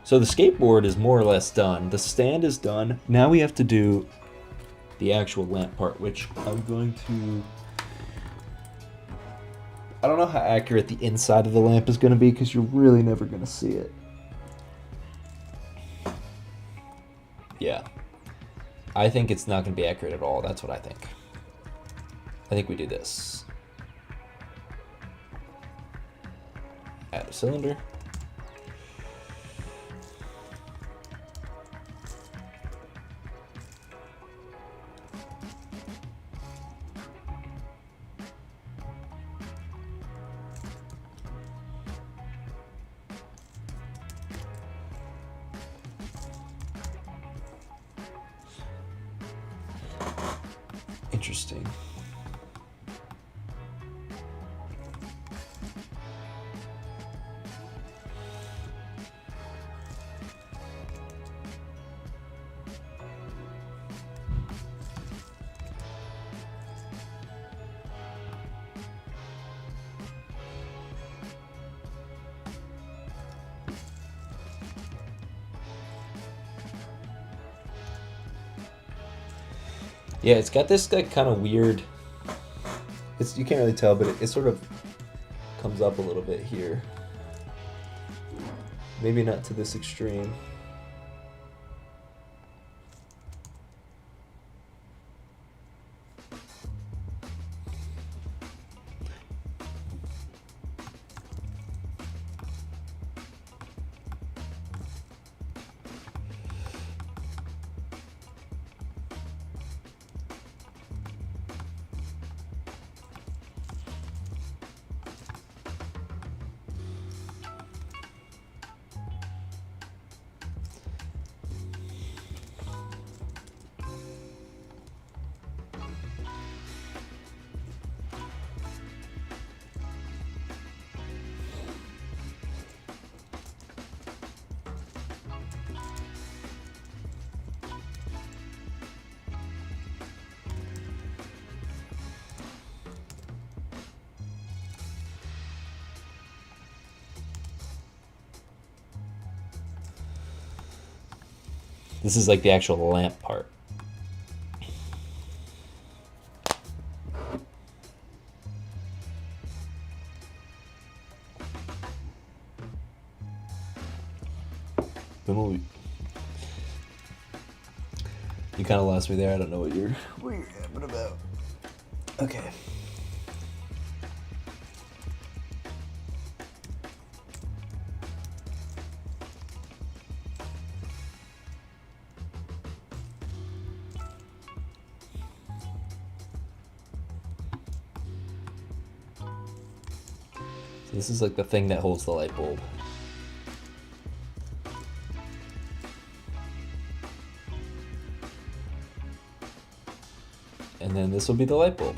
so the skateboard is more or less done. The stand is done. Now we have to do the actual lamp part, which I'm going to... I don't know how accurate the inside of the lamp is going to be, because you're really never going to see it. Yeah. I think it's not going to be accurate at all. That's what I think. I think we do this. Add a cylinder. Interesting. Yeah, it's got this like kind of weird. It's, you can't really tell, but it sort of comes up a little bit here. Maybe not to this extreme. This is like the actual lamp part. You kind of lost me there. I don't know what you're yapping about. Okay. So this is like the thing that holds the light bulb. And then this will be the light bulb.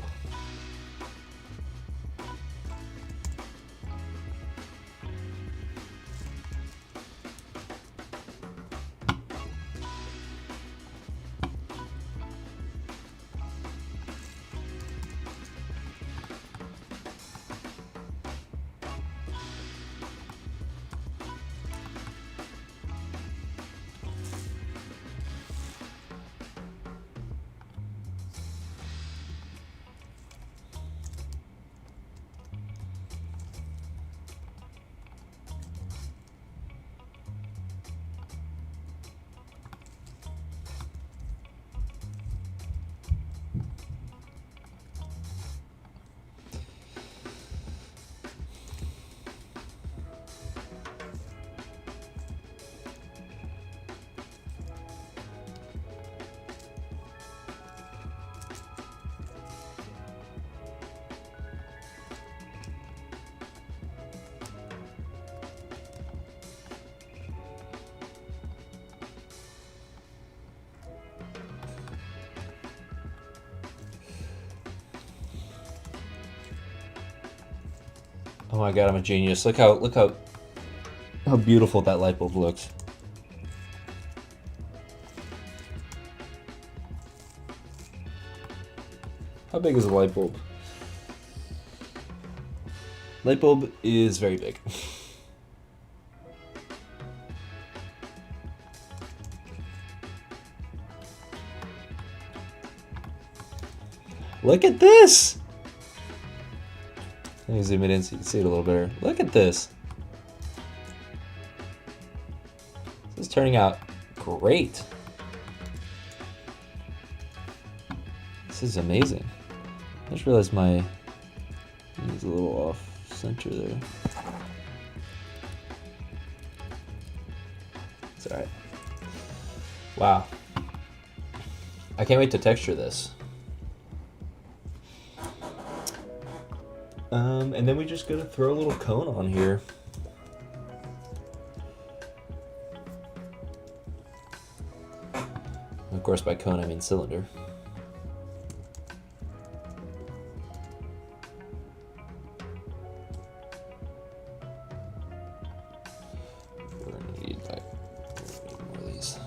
Oh my god, I'm a genius. Look how beautiful that light bulb looks. How big is a light bulb? Light bulb is very big. Look at this! Let me zoom it in so you can see it a little better. Look at this. This is turning out great. This is amazing. I just realized my is a little off center there. It's alright. Wow. I can't wait to texture this. And then we just gotta throw a little cone on here. Of course, by cone I mean cylinder. We're gonna need more of these.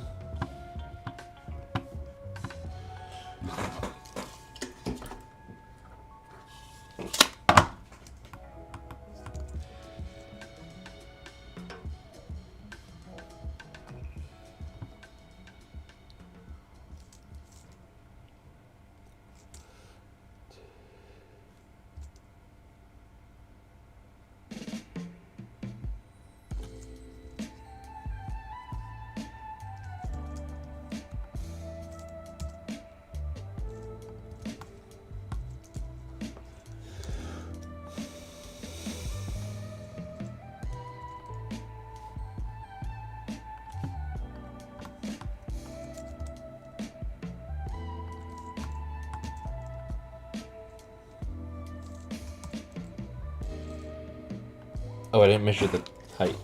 Oh, I didn't measure the height.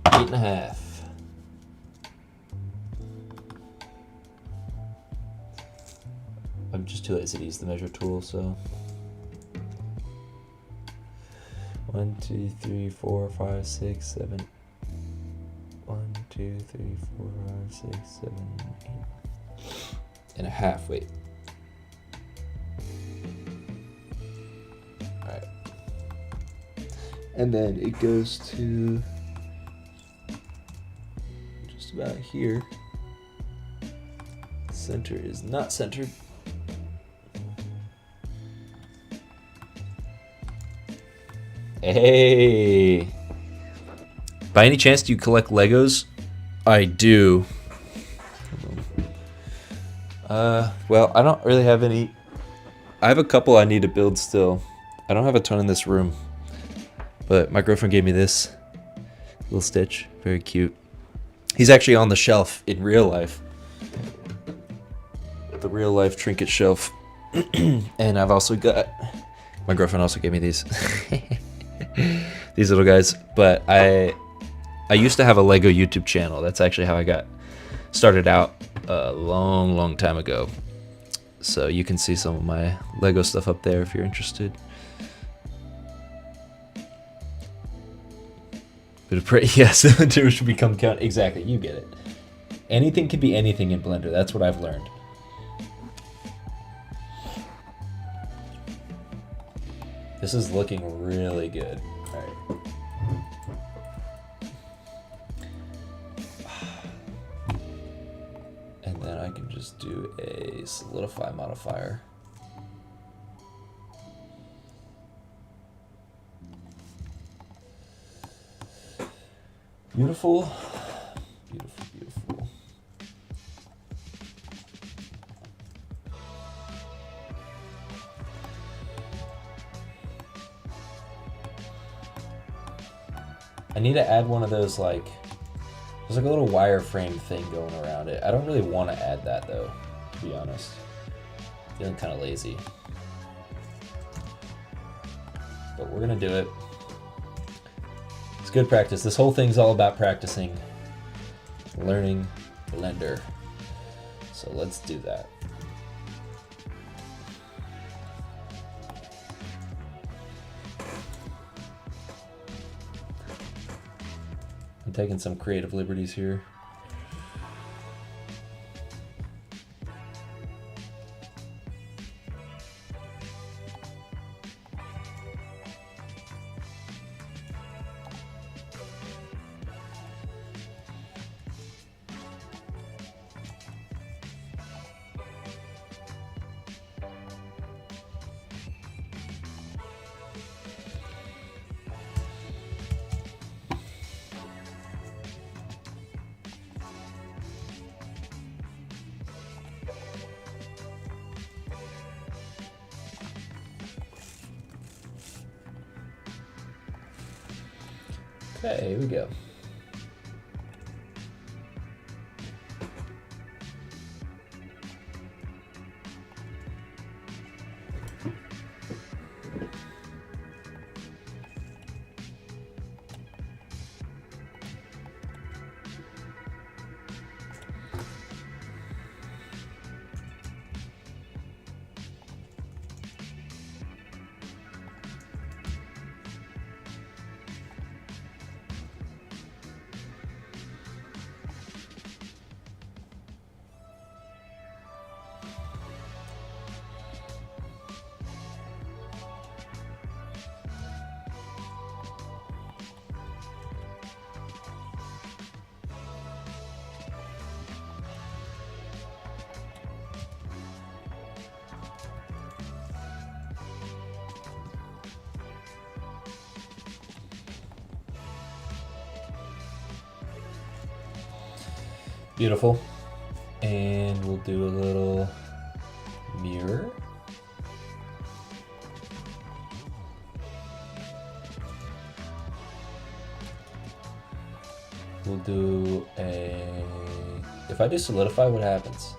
8.5. I'm just too lazy to use the measure tool, so 1, 2, 3, 4, 5, 6, 7. 1, 2, 3, 4, 5, 6, 7, 8.5. Wait. All right. And then it goes to just about here. Center is not centered. Hey. By any chance, do you collect Legos? I do. Well, I don't really have any. I have a couple I need to build still. I don't have a ton in this room. But my girlfriend gave me this little Stitch. Very cute. He's actually on the shelf in real life. The real life trinket shelf. And I've also got, my girlfriend also gave me these. These little guys. But I used to have a Lego YouTube channel. That's actually how I got started out a long time ago. So you can see some of my Lego stuff up there if you're interested. But yes, there should become count. Exactly, you get it. Anything can be anything in Blender. That's what I've learned. This is looking really good. All right. And then I can just do a solidify modifier. Beautiful, beautiful, beautiful. I need to add one of those, like, there's like a little wireframe thing going around it. I don't really want to add that though, to be honest. Feeling kind of lazy. But we're gonna do it. It's good practice. This whole thing's all about practicing, learning Blender. So let's do that. I'm taking some creative liberties here. Okay, here we go. Beautiful. And we'll do a little mirror. We'll do a, if I do solidify, what happens?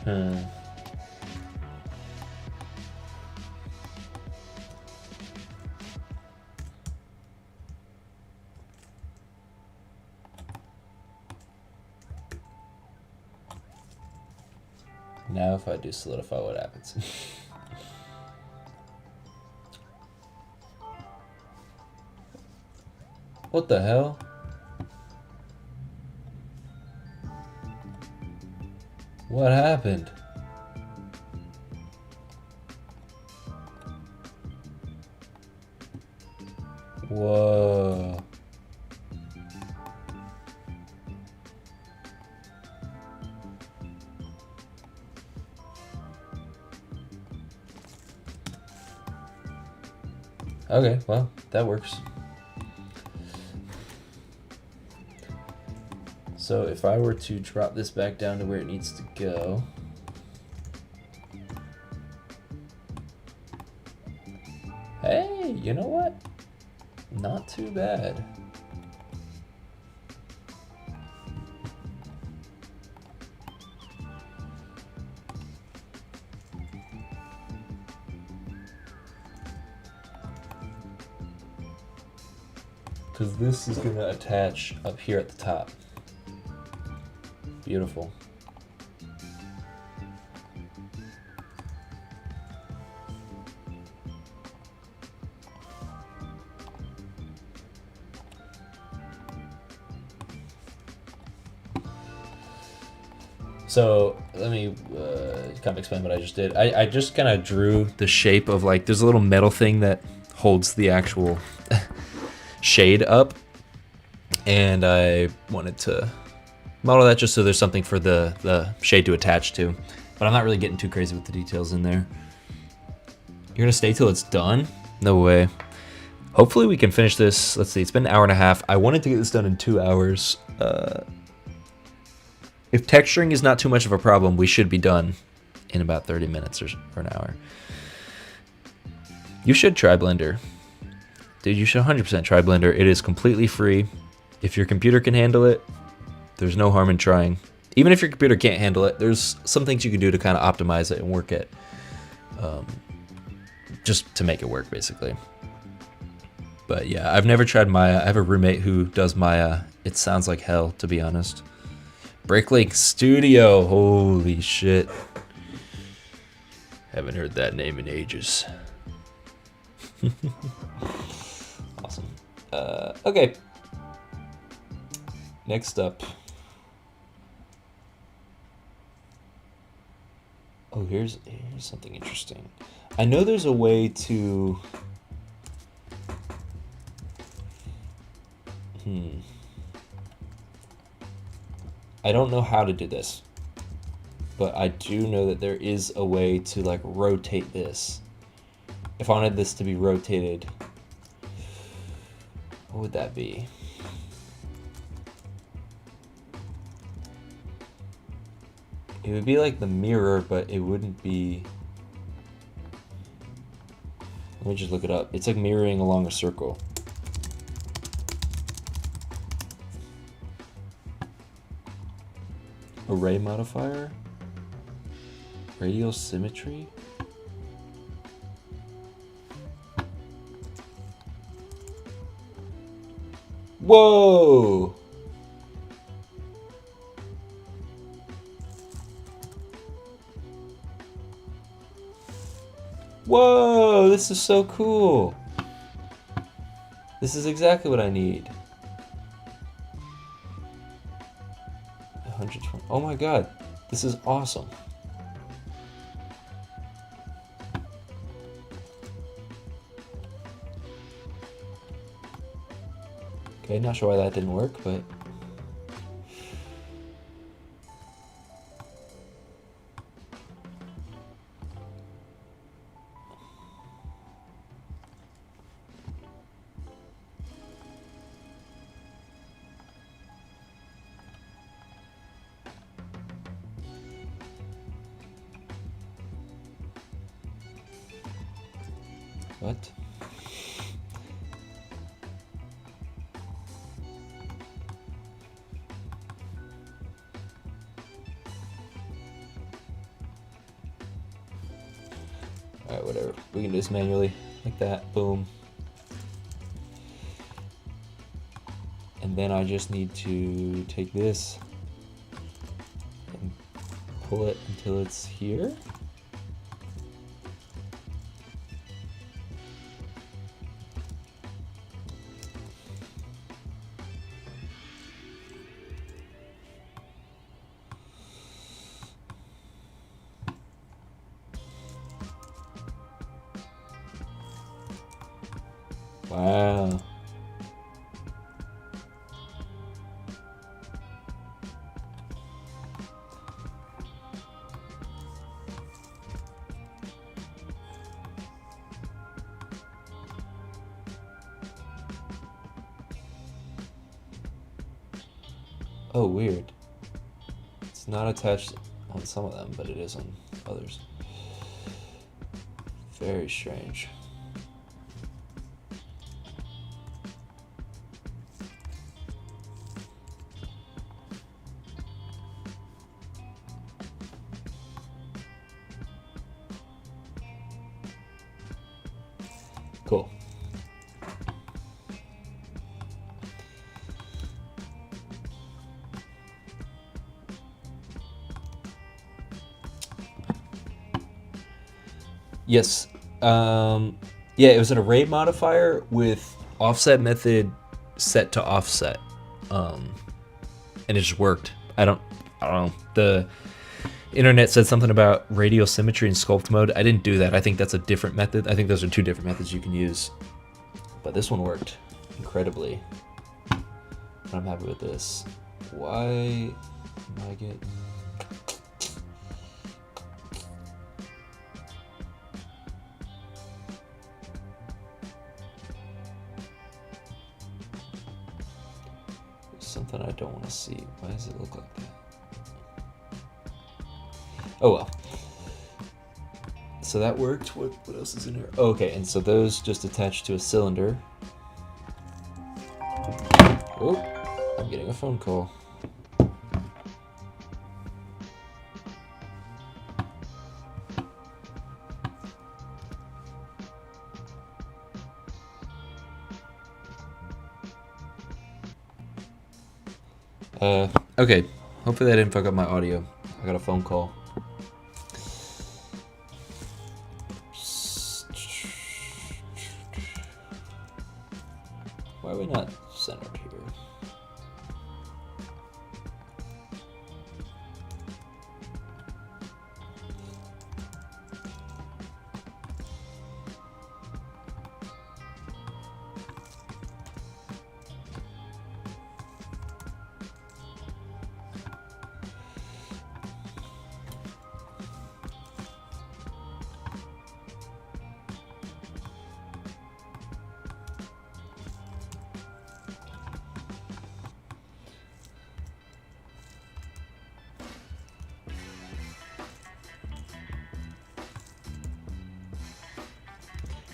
Hmm. Now if I do solidify, what happens? What the hell? What happened? Whoa. Okay, well, that works. So if I were to drop this back down to where it needs to go. Hey, you know what? Not too bad. Because this is going to attach up here at the top. Beautiful. So let me kind of explain what I just did. I just kind of drew the shape of like, there's a little metal thing that holds the actual shade up. And I wanted to model that just so there's something for the shade to attach to. But I'm not really getting too crazy with the details in there. You're gonna stay till it's done? No way. Hopefully we can finish this. Let's see, it's been an hour and a half. I wanted to get this done in 2 hours. If texturing is not too much of a problem, we should be done in about 30 minutes or an hour. You should try Blender. Dude, you should 100% try Blender. It is completely free. If your computer can handle it, there's no harm in trying. Even if your computer can't handle it, there's some things you can do to kind of optimize it and work it. Just to make it work, basically. But yeah, I've never tried Maya. I have a roommate who does Maya. It sounds like hell, to be honest. Bricklink Studio, holy shit. Haven't heard that name in ages. Awesome. Okay. Next up. Oh, here's something interesting. I know there's a way to... I don't know how to do this, but I do know that there is a way to like rotate this. If I wanted this to be rotated, what would that be? It would be like the mirror, but it wouldn't be... Let me just look it up. It's like mirroring along a circle. Array modifier? Radial symmetry? Whoa! Whoa, this is so cool. This is exactly what I need. 120. Oh my god, this is awesome. Okay, not sure why that didn't work, but... What? Alright, whatever. We can do this manually, like that. Boom. And then I just need to take this and pull it until it's here. Wow. Oh, weird. It's not attached on some of them, but it is on others. Very strange. Cool. Yes. Yeah, it was an array modifier with offset method set to offset. And it just worked. I don't know. The internet said something about radial symmetry and sculpt mode. I didn't do that. I think that's a different method. I think those are two different methods you can use. But this one worked incredibly. I'm happy with this. Why am I getting... something I don't want to see. Why does it look like that? Oh well. So that worked. What else is in here? Oh, okay, and so those just attach to a cylinder. Oh, I'm getting a phone call. Okay. Hopefully that didn't fuck up my audio. I got a phone call. Why are we not centered here?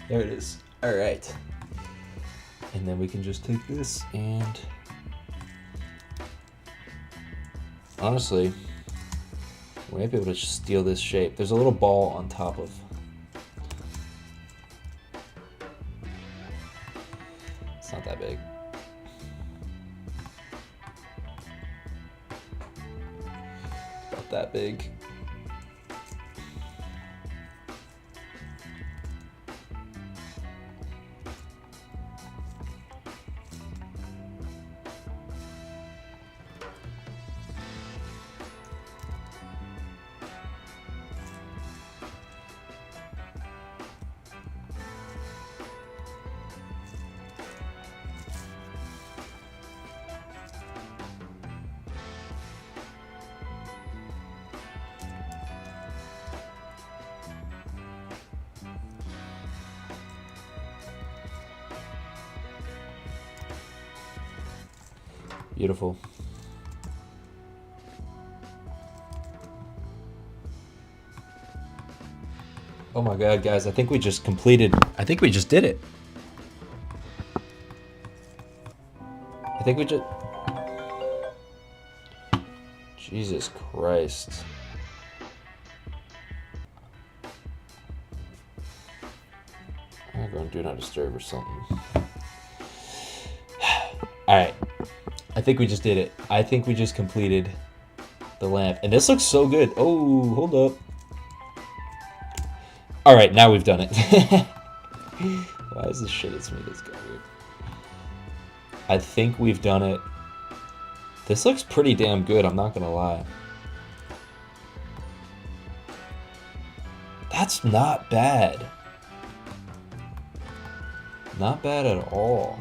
There it is. All right. And then we can just take this and... honestly, we might be able to steal this shape. There's a little ball on top of... it's not that big. About that big. Beautiful. Oh my god, guys, I think we just completed... I think we just did it. I think we just... Jesus Christ. go on Do Not Disturb or something. Alright. I think we just did it. I think we just completed the lamp. And this looks so good. Oh, hold up. Alright, now we've done it. Why is this shit as me? This guy weird. I think we've done it. This looks pretty damn good, I'm not gonna lie. That's not bad. Not bad at all.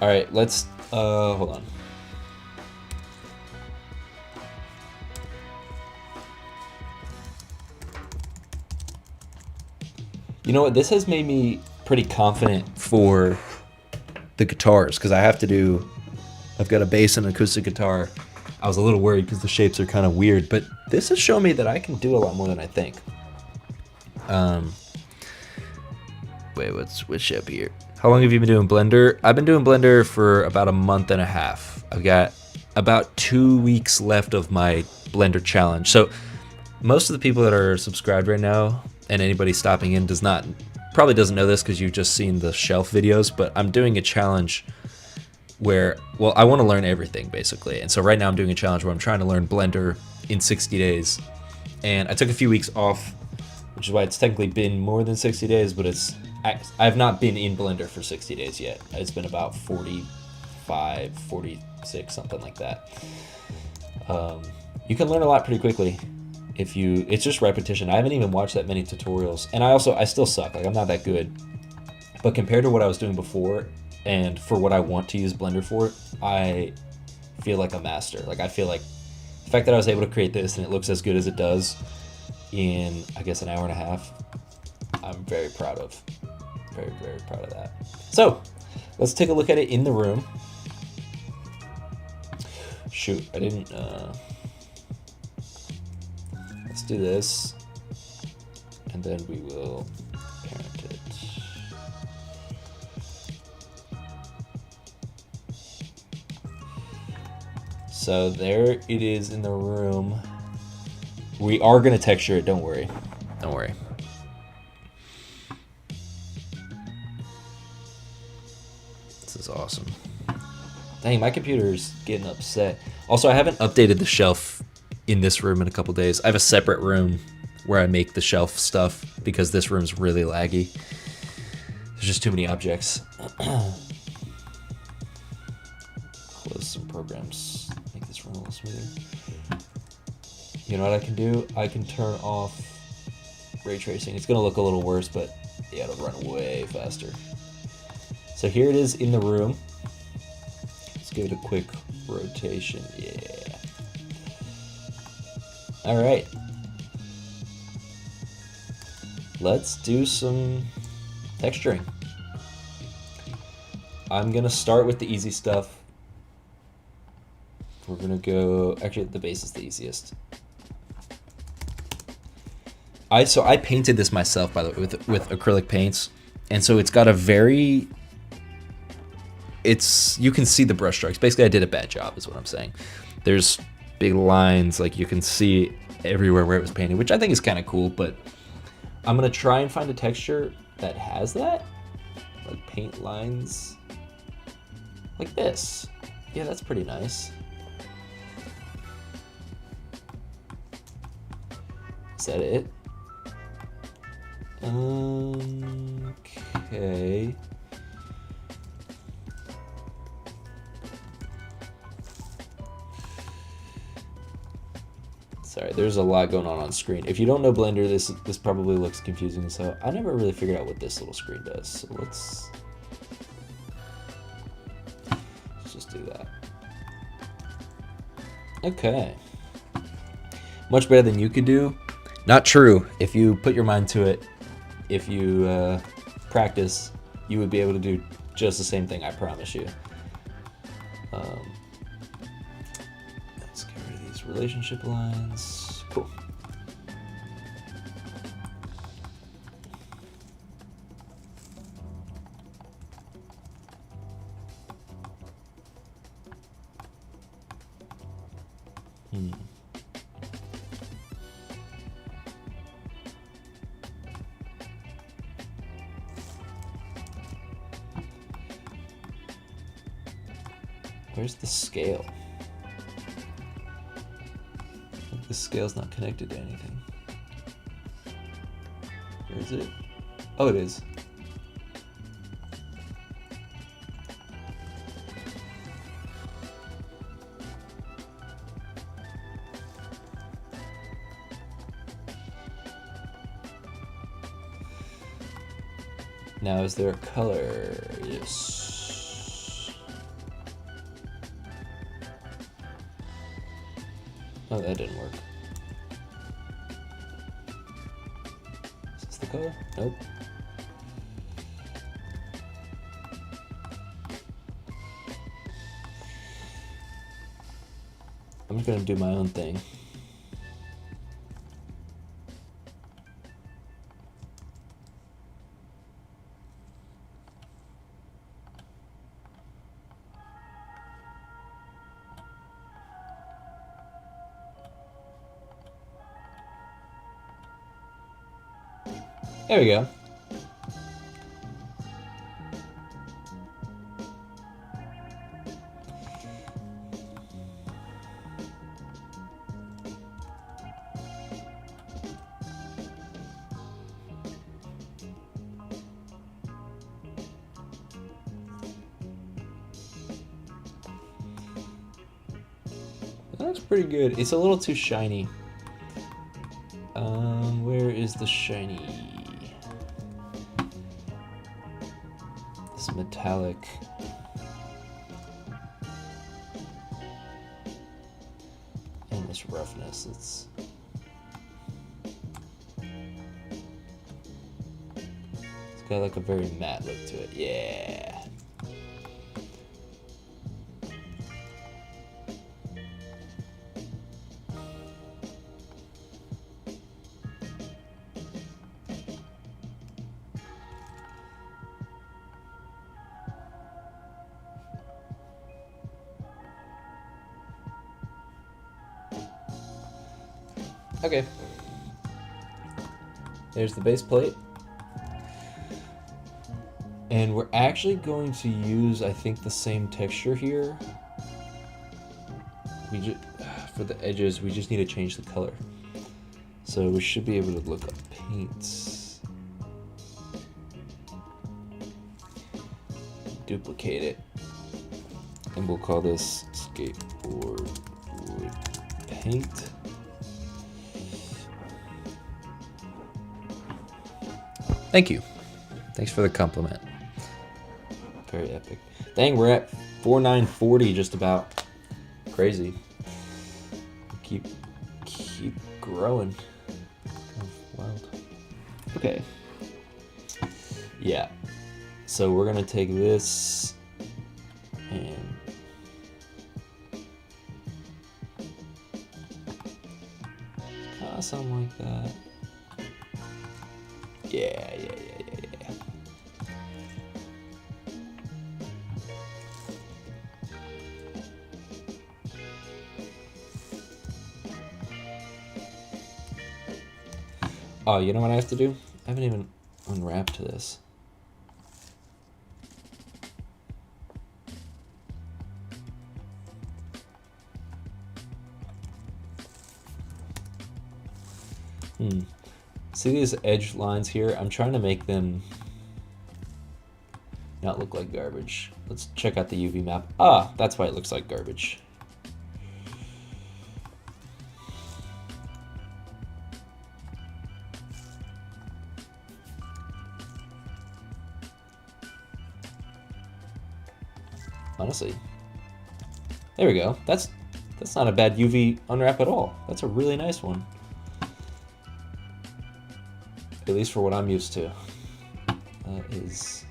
Alright, let's, hold on. You know what, this has made me pretty confident for the guitars, because I've got a bass and an acoustic guitar. I was a little worried because the shapes are kind of weird, but this has shown me that I can do a lot more than I think. Wait, let's switch up here. How long have you been doing Blender? I've been doing Blender for about a month and a half. I've got about 2 weeks left of my Blender challenge. So most of the people that are subscribed right now, and anybody stopping in probably doesn't know this because you've just seen the shelf videos, but I'm doing a challenge where, well, I want to learn everything basically. And so right now I'm doing a challenge where I'm trying to learn Blender in 60 days. And I took a few weeks off, which is why it's technically been more than 60 days, but I've not been in Blender for 60 days yet. It's been about 45, 46, something like that. You can learn a lot pretty quickly. It's just repetition. I haven't even watched that many tutorials, and I still suck. Like, I'm not that good. But compared to what I was doing before, and for what I want to use Blender for, I feel like a master. Like, I feel like the fact that I was able to create this and it looks as good as it does in, I guess, an hour and a half, I'm very proud of. Very, very proud of that. So, let's take a look at it in the room. Shoot, I didn't, let's do this, and then we will parent it. So there it is in the room. We are gonna texture it, don't worry. Don't worry. This is awesome. Dang, my computer's getting upset. Also, I haven't updated the shelf in this room in a couple days. I have a separate room where I make the shelf stuff because this room's really laggy. There's just too many objects. Close some programs, make this run a little smoother. You know what I can do? I can turn off ray tracing. It's gonna look a little worse, but yeah, it'll run way faster. So here it is in the room. Let's give it a quick rotation, yeah. All right, let's do some texturing. I'm gonna start with the easy stuff. We're gonna go, actually the base is the easiest. So I painted this myself, by the way, with acrylic paints. And so it's got a very, you can see the brush strokes. Basically I did a bad job is what I'm saying. There's big lines, like you can see everywhere where it was painted, which I think is kind of cool, but I'm gonna try and find a texture that has that, like paint lines like this. Yeah, that's pretty nice. Is that it? Okay. Sorry, there's a lot going on screen. If you don't know Blender, this probably looks confusing, so I never really figured out what this little screen does. So let's just do that. Okay. Much better than you could do. Not true. If you put your mind to it, if you practice, you would be able to do just the same thing, I promise you. Let's get rid of these relationship lines. Cool. Where's the scale? The scale's not connected to anything. Where is it? Oh, it is. Now, is there a color? Yes. Oh, that didn't work. Is this the color? Nope. I'm just gonna do my own thing. There we go. That looks pretty good. It's a little too shiny. Where is the shiny? This metallic. And this roughness. It's got like a very matte look to it. Yeah. Okay. There's the base plate. And we're actually going to use, I think, the same texture here. For the edges, we just need to change the color. So we should be able to look up paints. Duplicate it. And we'll call this skateboard wood paint. Thank you. Thanks for the compliment. Very epic. Dang, we're at 4940 just about. Crazy. Keep growing. Kind of wild. Okay. Yeah. So we're gonna take this and kind of something like that. Yeah. Oh, you know what I have to do? I haven't even unwrapped this. See these edge lines here? I'm trying to make them not look like garbage. Let's check out the UV map. Ah, that's why it looks like garbage. Honestly. There we go. That's not a bad UV unwrap at all. That's a really nice one. At least for what I'm used to. That is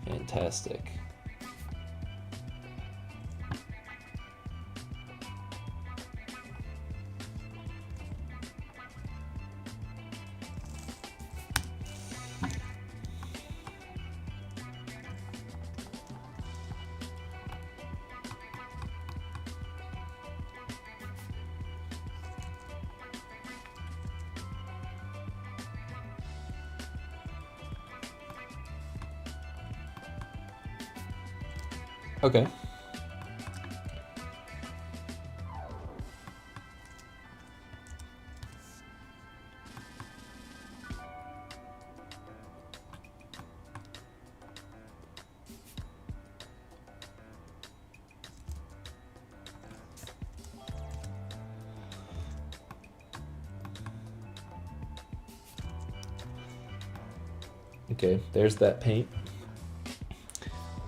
fantastic. Okay. Okay, there's that paint.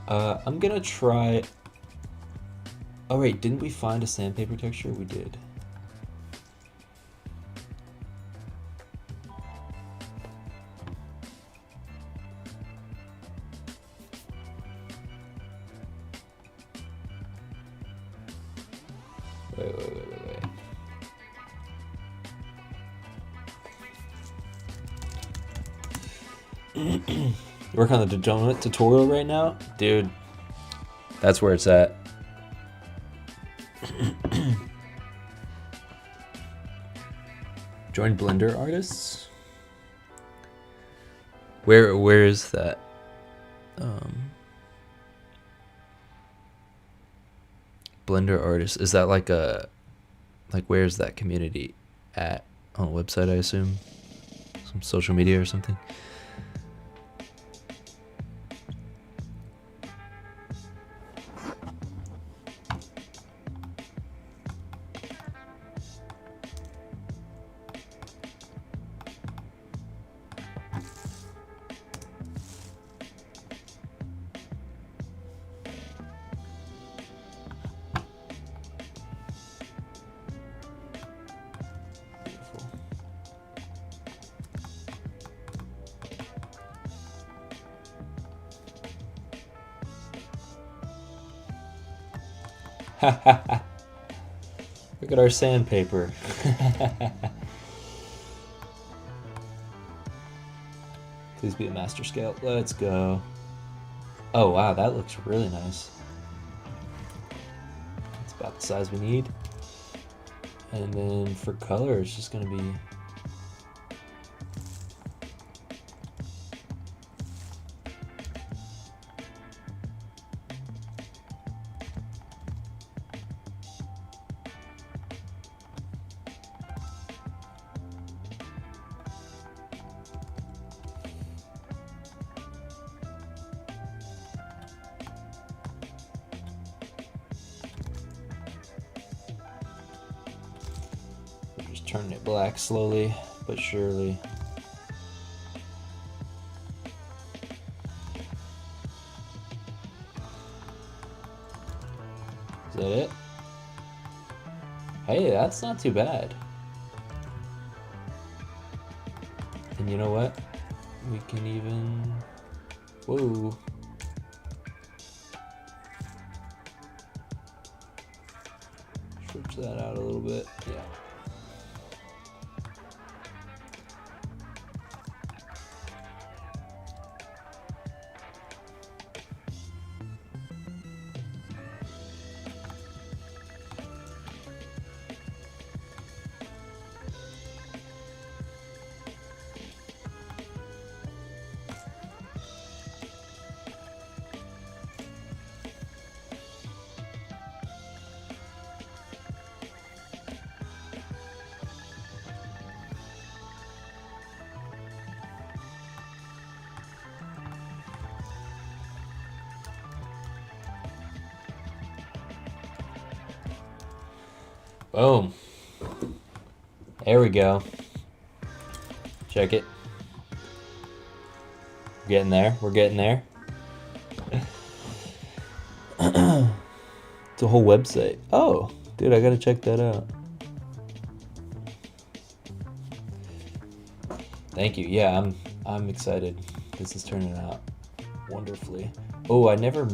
I'm gonna try. Oh wait, didn't we find a sandpaper texture? We did. Wait. Work on the donut tutorial right now? Dude, that's where it's at. Join Blender artists? Where is that? Blender artists, is that like where's that community at? On a website, I assume? Some social media or something? Look at our sandpaper. Please be a master scale. Let's go. Oh wow, that looks really nice. It's about the size we need. And then for color, it's just gonna be turning it black slowly but surely. Is that it? Hey, that's not too bad. And you know what? We can even... Whoa. Stretch that out a little bit. Yeah. Boom. There we go. Check it. We're getting there. We're getting there. It's a whole website. Oh, dude, I gotta check that out. Thank you. Yeah, I'm excited. This is turning out wonderfully. Oh, I never...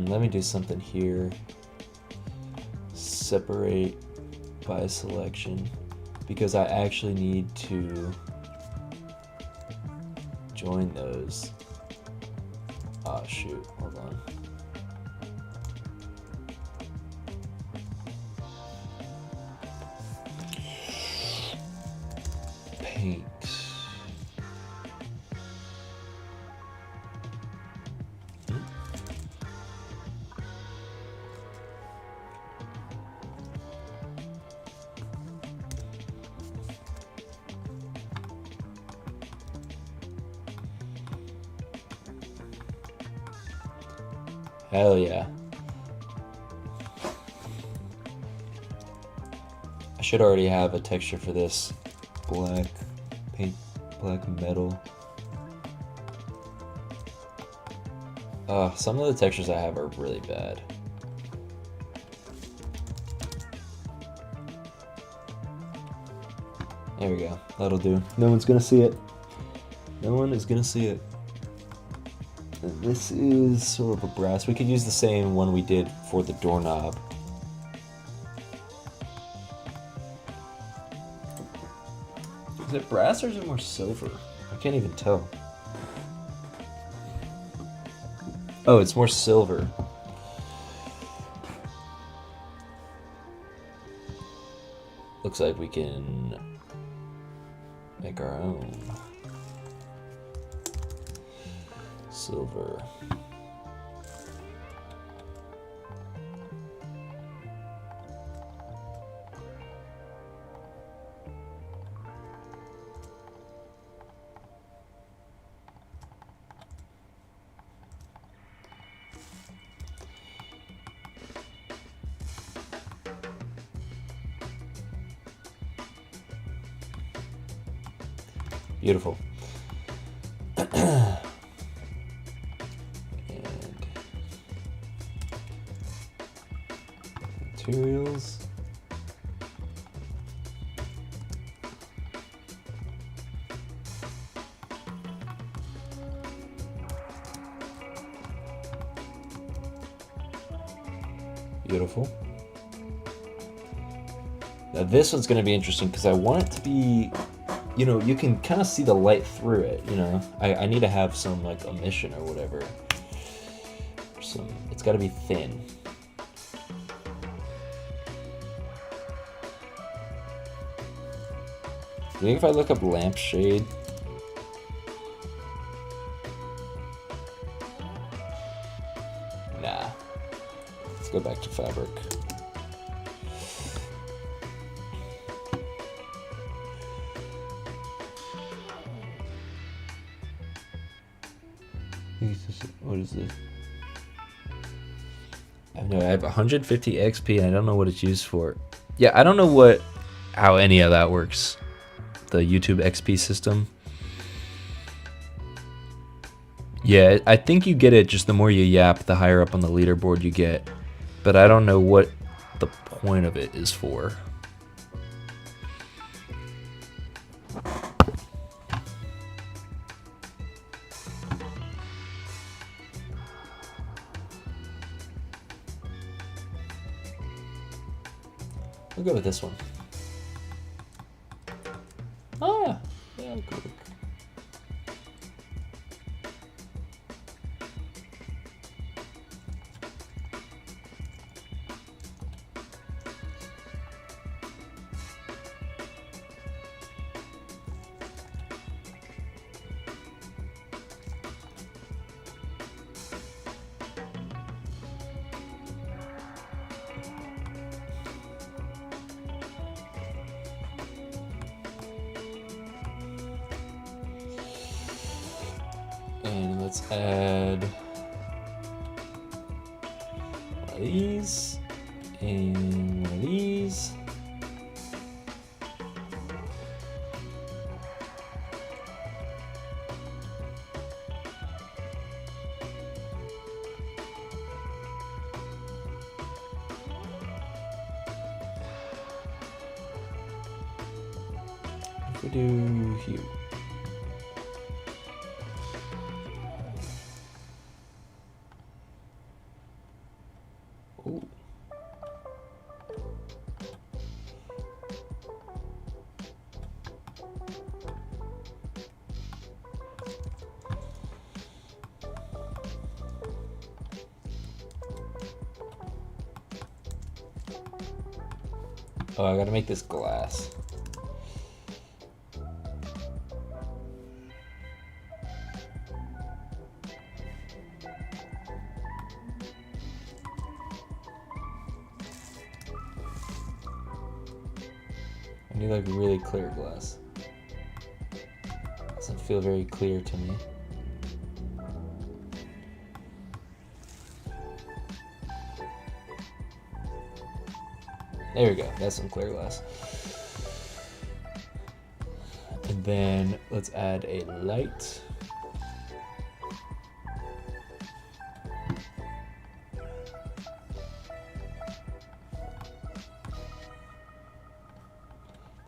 Let me do something here. Separate by selection, because I actually need to join those. Oh shoot, hold on. Paint. Hell yeah. should already have a texture for this. Black paint, black metal. Some of the textures I have are really bad. There we go. That'll do. No one's gonna see it. No one is gonna see it. This is sort of a brass. We could use the same one we did for the doorknob. Is it brass or is it more silver? I can't even tell. Oh, it's more silver. Looks like we can make our own. Silver. Beautiful. And materials. Beautiful. Now this one's going to be interesting because I want it to be, you know, you can kind of see the light through it, you know. I need to have some like emission or whatever. It's got to be thin. Do you think if I look up lampshade? Nah. Let's go back to fabric. What is this? I have 150 XP and I don't know what it's used for. Yeah, I don't know how any of that works. The YouTube XP system. Yeah, I think you get it just the more you yap, the higher up on the leaderboard you get. But I don't know what the point of it is for. We'll go with this one. Ah, yeah, good. And let's add one of these and one of these. If we do hue. Ooh. Oh, I gotta make this glass. I need like really clear glass. Doesn't feel very clear to me. There we go, that's some clear glass. And then let's add a light.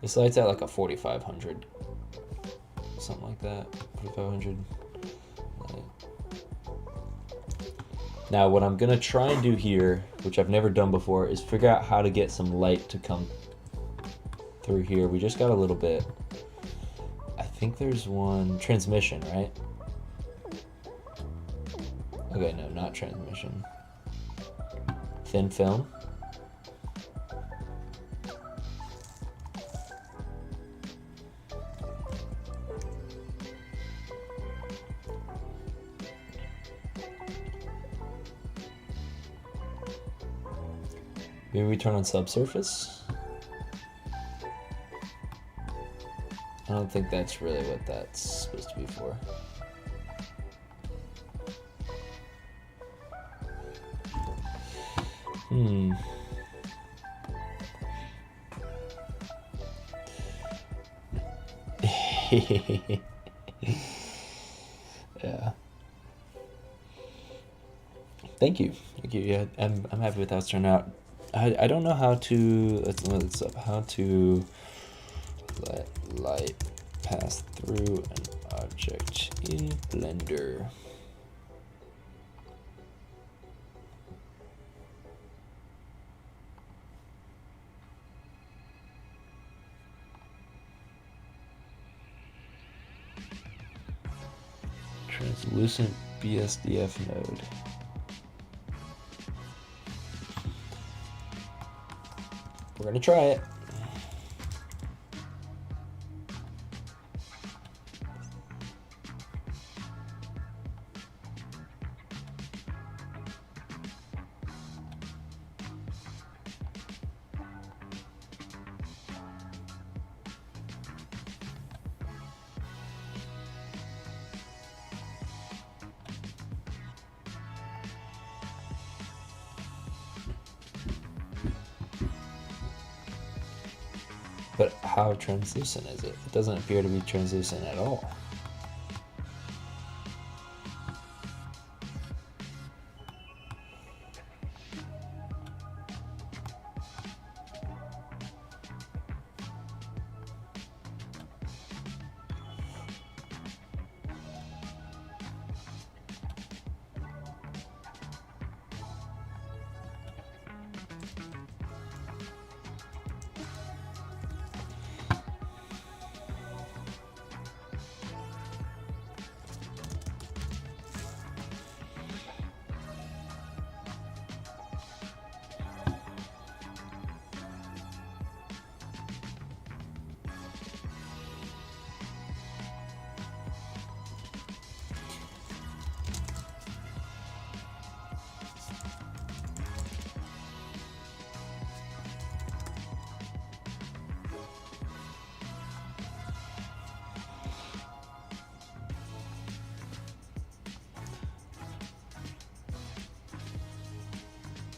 This light's at like a 4500, something like that, 4500 light. Now what I'm gonna try and do here, which I've never done before, is figure out how to get some light to come through here. We just got a little bit. I think there's one transmission, right? Okay, no, not transmission. Thin film. Maybe we turn on subsurface. I don't think that's really what that's supposed to be for. Yeah. Thank you. Yeah, I'm happy with how it's turned out. I don't know how to, let's look this up, how to let light pass through an object in Blender. Translucent BSDF node. We're gonna try it. But how translucent is it? It doesn't appear to be translucent at all.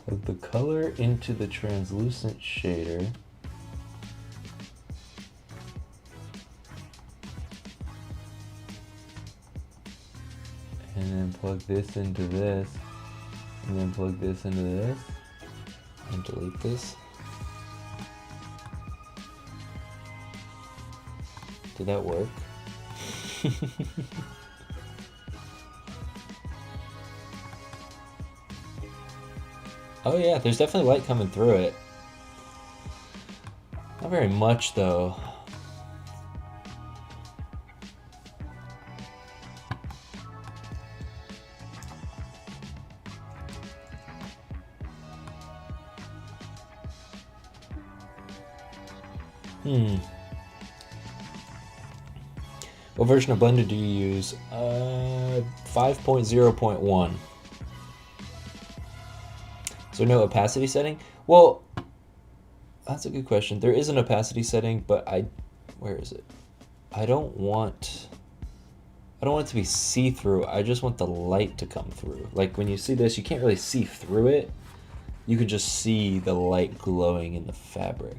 Plug the color into the translucent shader. And then plug this into this. And then plug this into this. And delete this. Did that work? Oh yeah, there's definitely light coming through it. Not very much though. What version of Blender do you use? 5.0.1. Is there no opacity setting? Well, that's a good question. There is an opacity setting, but where is it? I don't want it to be see-through. I just want the light to come through. Like when you see this, you can't really see through it. You can just see the light glowing in the fabric.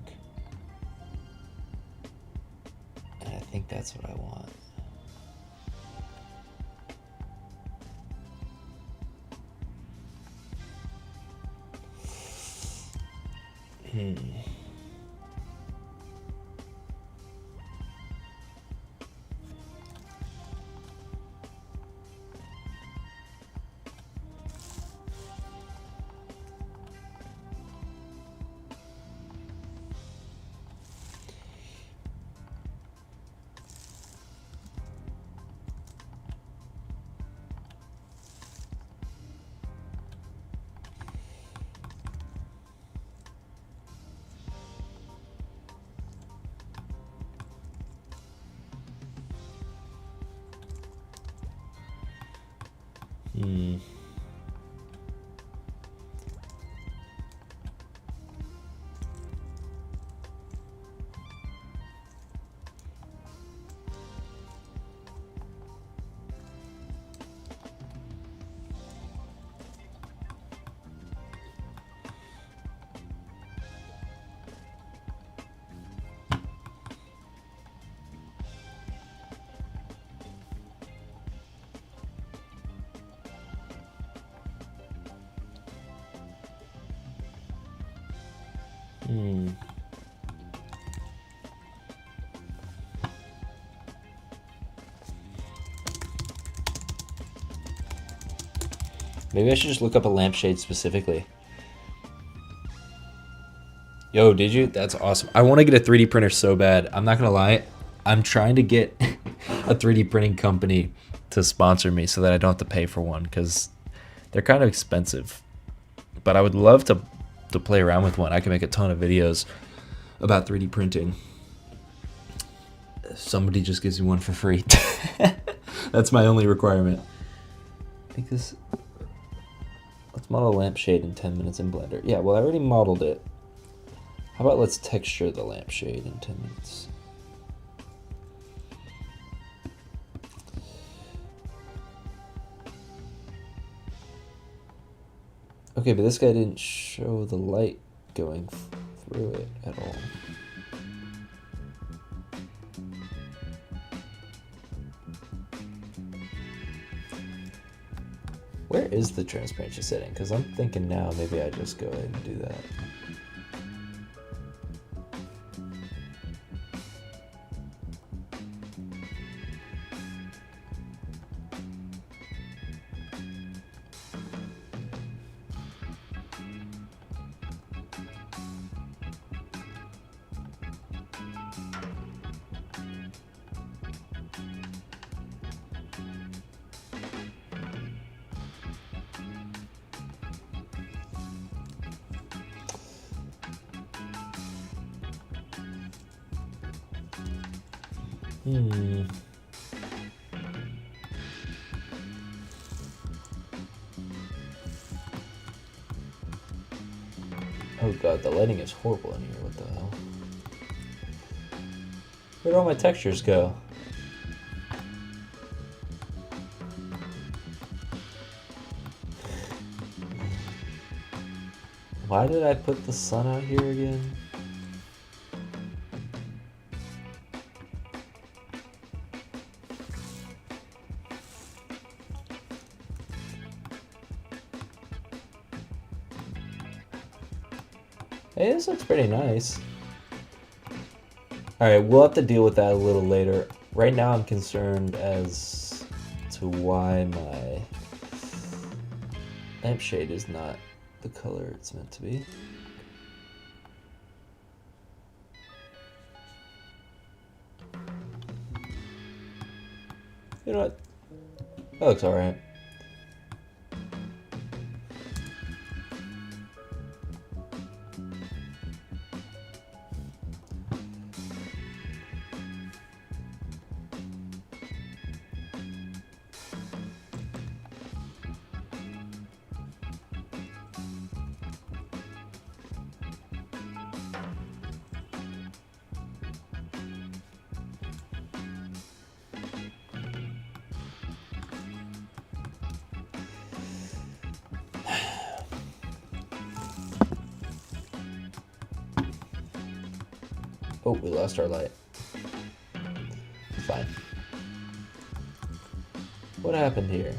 And I think that's what I want. Maybe I should just look up a lampshade specifically. Yo, did you? That's awesome. I want to get a 3D printer so bad. I'm not going to lie. I'm trying to get a 3D printing company to sponsor me so that I don't have to pay for one because they're kind of expensive. But I would love to play around with one. I can make a ton of videos about 3D printing. Somebody just gives me one for free. That's my only requirement. I think this... Let's model a lampshade in 10 minutes in Blender. Yeah, well, I already modeled it. How about let's texture the lampshade in 10 minutes? Okay, but this guy didn't show the light going through it at all. Where is the transparency setting? Because I'm thinking now maybe I just go ahead and do that. Oh god, the lighting is horrible in here. What the hell? Where'd all my textures go? Why did I put the sun out here again? Hey, this looks pretty nice. Alright, we'll have to deal with that a little later. Right now I'm concerned as to why my lampshade is not the color it's meant to be. You know what? That looks alright. Oh, we lost our light. What happened here?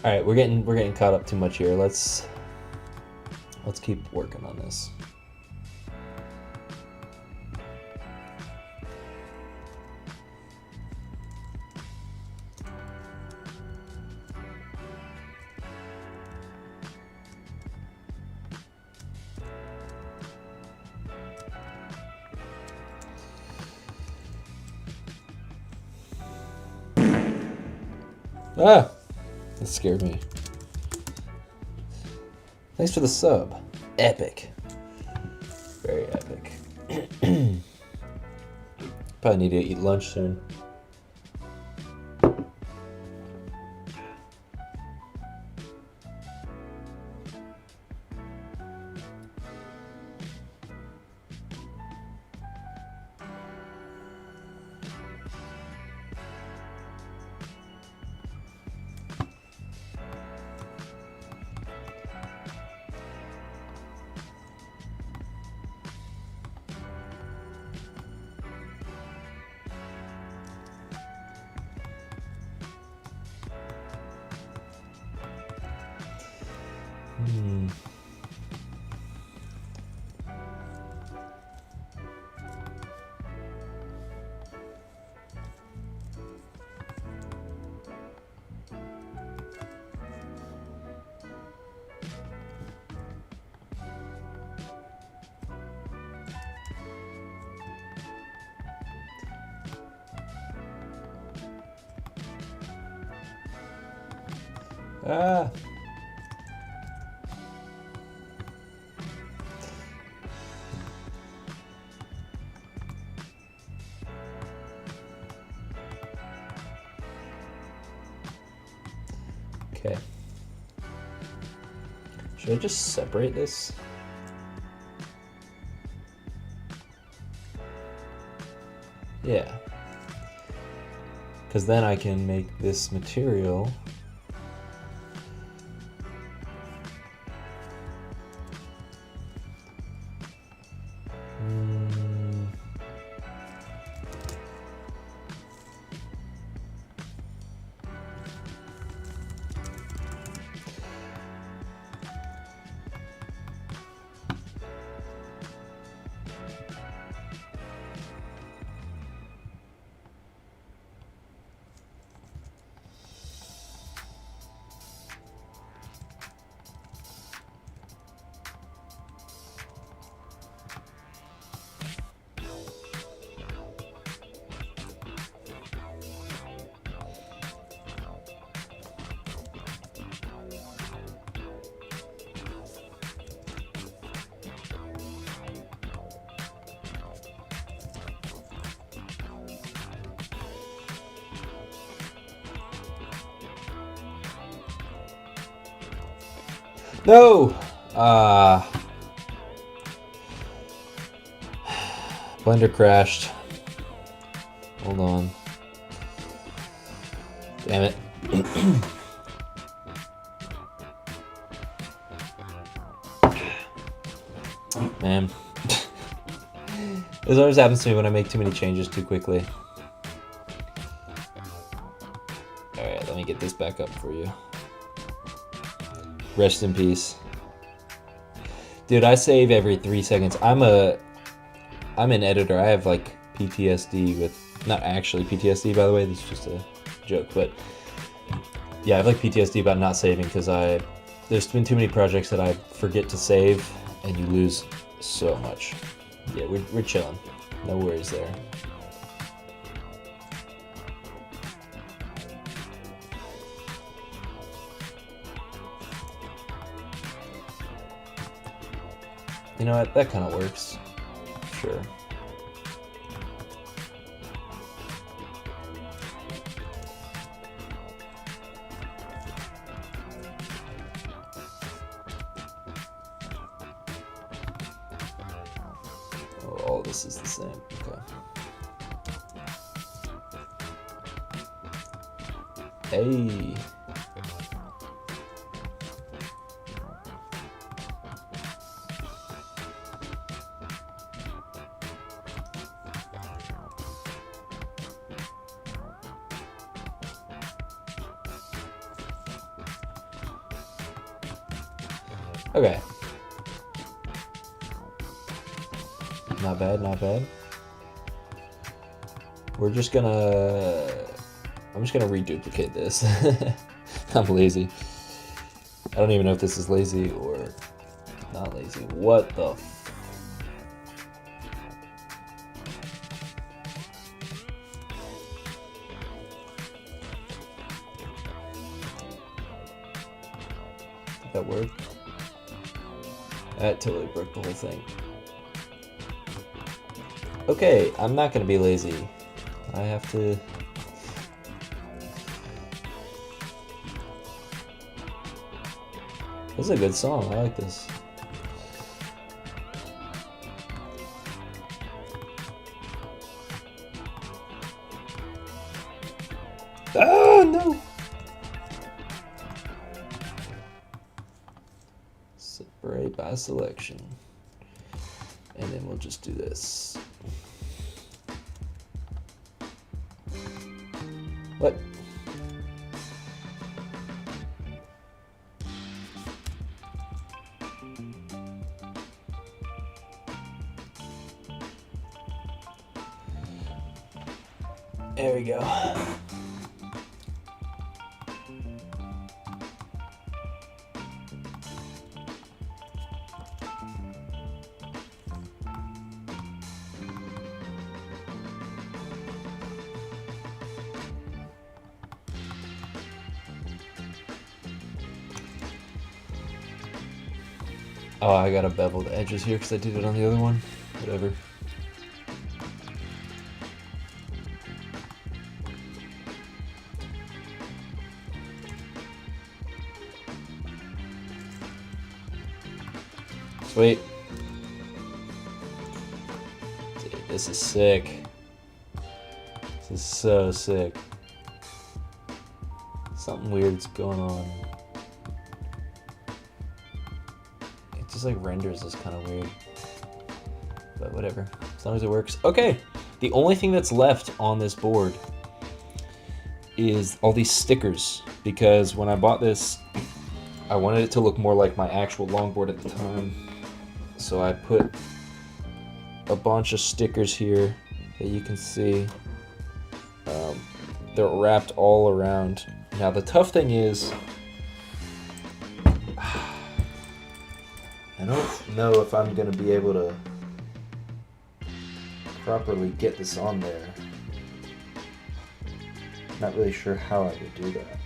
All right, we're getting caught up too much here. Let's keep working on this. Ah, that scared me. Thanks for the sub. Epic. Very epic. Probably need to eat lunch soon. Ah. Okay. Should I just separate this? Yeah. Because then I can make this material No! Blender crashed. Hold on. Damn it. Man. This always happens to me when I make too many changes too quickly. Alright, let me get this back up for you. Rest in peace. Dude, I save every 3 seconds. I'm an editor. I have like PTSD with, not actually PTSD by the way, this is just a joke, but yeah, I have like PTSD about not saving because there's been too many projects that I forget to save and you lose so much. Yeah, we're chilling. No worries there. You know what? That kind of works. Sure. all this is the same. Okay. Hey. Okay. Not bad, not bad. I'm just gonna reduplicate this. I'm lazy. I don't even know if this is lazy or not lazy. What the f... Did that work? That totally broke the whole thing. Okay, I'm not gonna be lazy. I have to... This is a good song, I like this. Oh no! Separate by selection. And then we'll just do this. What? There we go. Oh, I gotta bevel the edges here because I did it on the other one. Whatever. Sweet. Dude, this is sick. This is so sick. Something weird's going on. It just like renders is kind of weird. But whatever, as long as it works. Okay, the only thing that's left on this board is all these stickers, because when I bought this, I wanted it to look more like my actual longboard at the time. So I put a bunch of stickers here that you can see. They're wrapped all around. Now the tough thing is, I don't know if I'm gonna be able to properly get this on there. Not really sure how I would do that.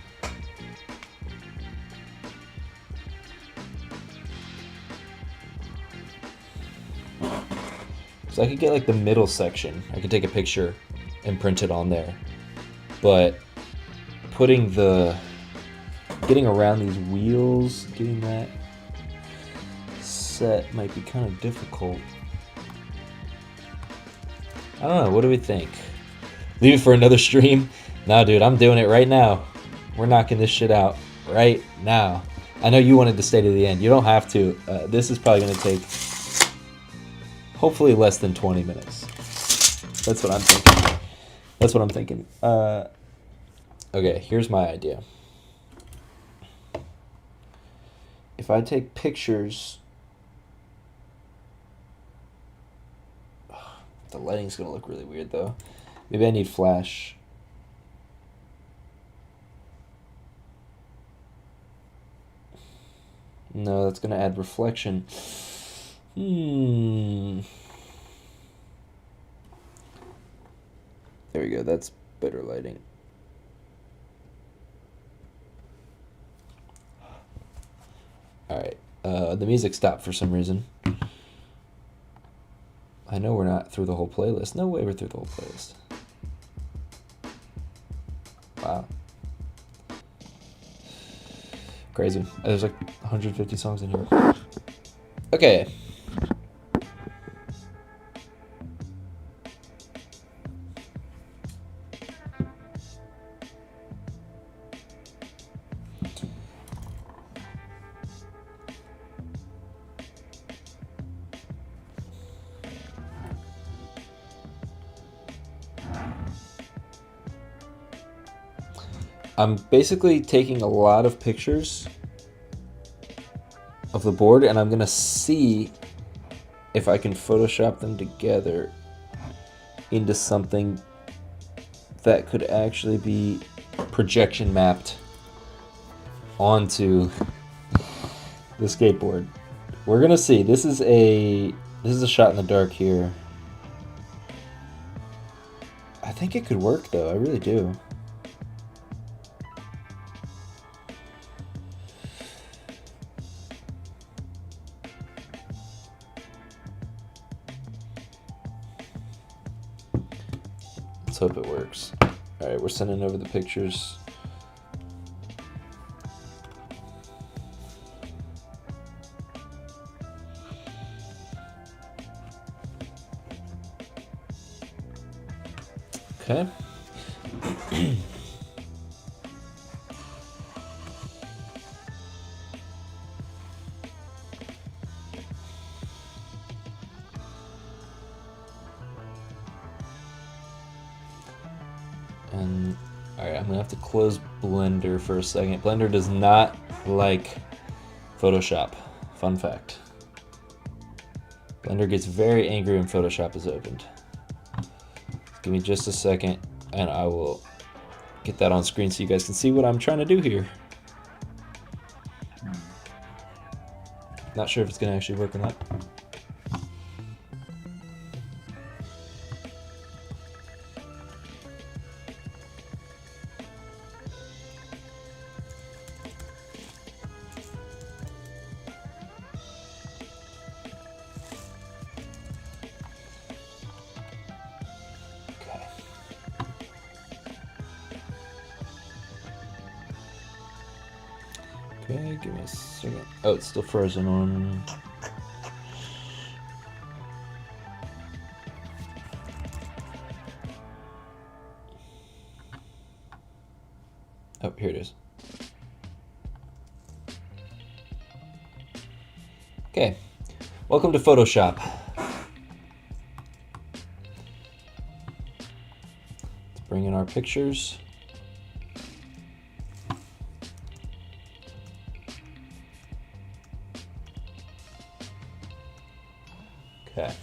So I could get like the middle section. I could take a picture and print it on there. But getting around these wheels, getting that set might be kind of difficult. I don't know, what do we think? Leave it for another stream? Nah, dude, I'm doing it right now. We're knocking this shit out right now. I know you wanted to stay to the end. You don't have to. This is probably gonna take hopefully less than 20 minutes. That's what I'm thinking. That's what I'm thinking. Okay, here's my idea. If I take pictures, the lighting's gonna look really weird though. Maybe I need flash. No, that's gonna add reflection. There we go, that's better lighting. Alright, the music stopped for some reason. I know we're not through the whole playlist. No way we're through the whole playlist. Wow. Crazy. There's like 150 songs in here. Okay. I'm basically taking a lot of pictures of the board, and I'm gonna see if I can Photoshop them together into something that could actually be projection mapped onto the skateboard. We're gonna see. This is a shot in the dark here. I think it could work though. I really do. Let's hope it works. All right, we're sending over the pictures. Okay. And all right, I'm gonna have to close Blender for a second. Blender does not like Photoshop. Fun fact. Blender gets very angry when Photoshop is opened. Give me just a second and I will get that on screen so you guys can see what I'm trying to do here. Not sure if it's gonna actually work or not. Okay, give me a second. Oh, it's still frozen on. Oh, here it is. Okay, welcome to Photoshop. Let's bring in our pictures. Okay.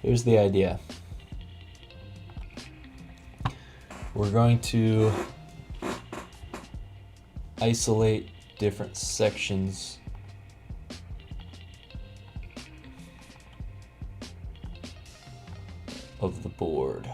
Here's the idea. We're going to isolate different sections of the board.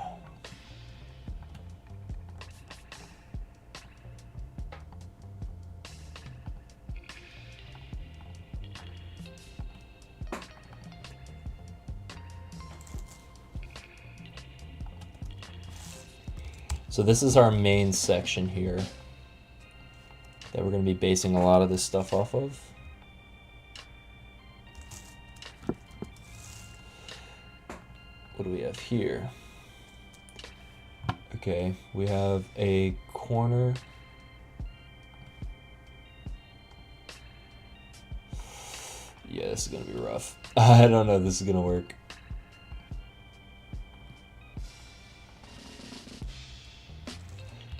So this is our main section here that we're going to be basing a lot of this stuff off of. What do we have here? Okay, we have a corner. Yeah, this is going to be rough. I don't know if this is going to work.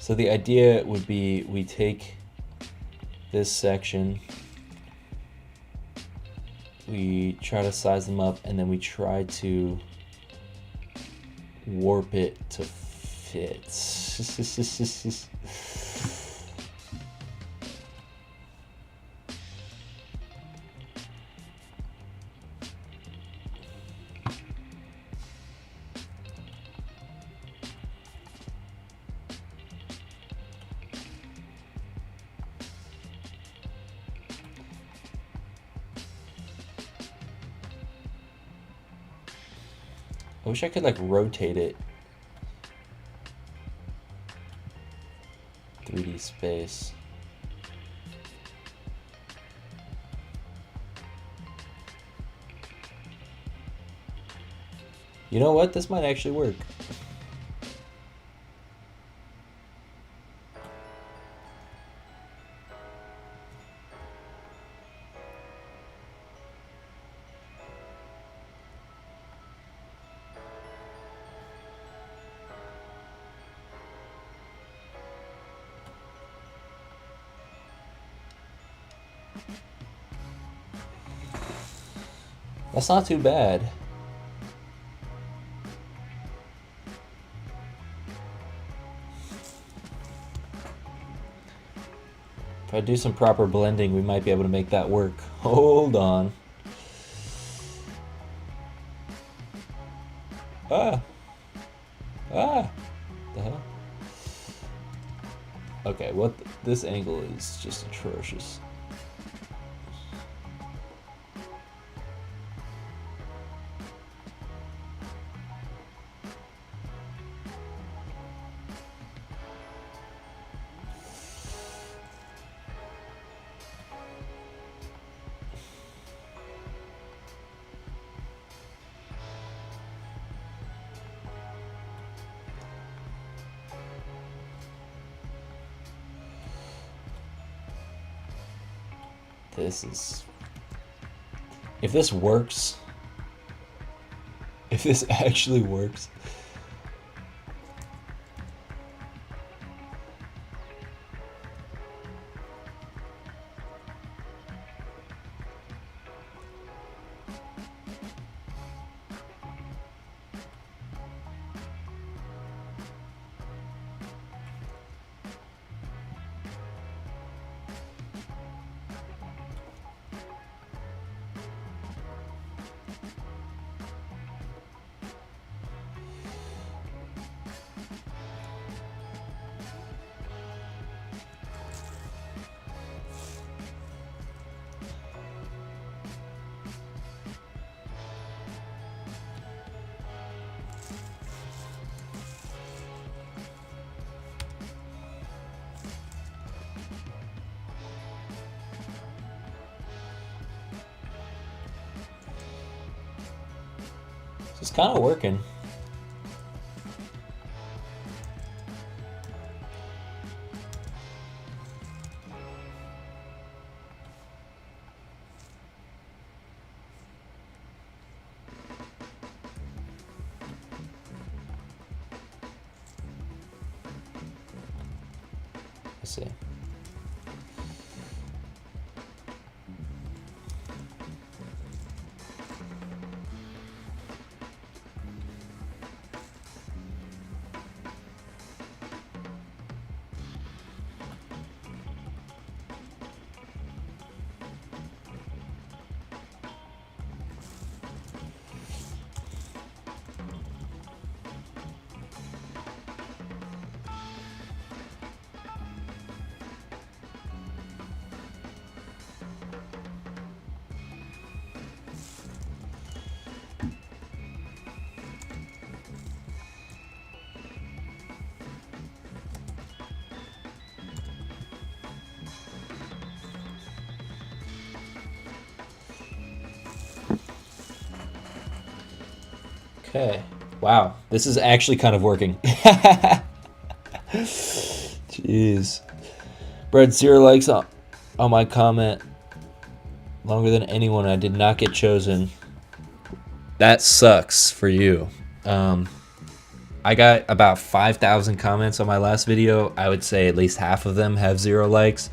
So the idea would be we take this section, we try to size them up, and then we try to warp it to fit. I wish I could like rotate it. 3D space. You know what? This might actually work. That's not too bad. If I do some proper blending, we might be able to make that work. Hold on. Ah! Ah! The hell? Okay, this angle is just atrocious. This is... If this works... If this actually works... It's kind of working. Let's see. Okay. Wow. This is actually kind of working. Jeez. Brad, 0 likes on my comment. Longer than anyone. I did not get chosen. That sucks for you. I got about 5,000 comments on my last video. I would say at least half of them have 0 likes.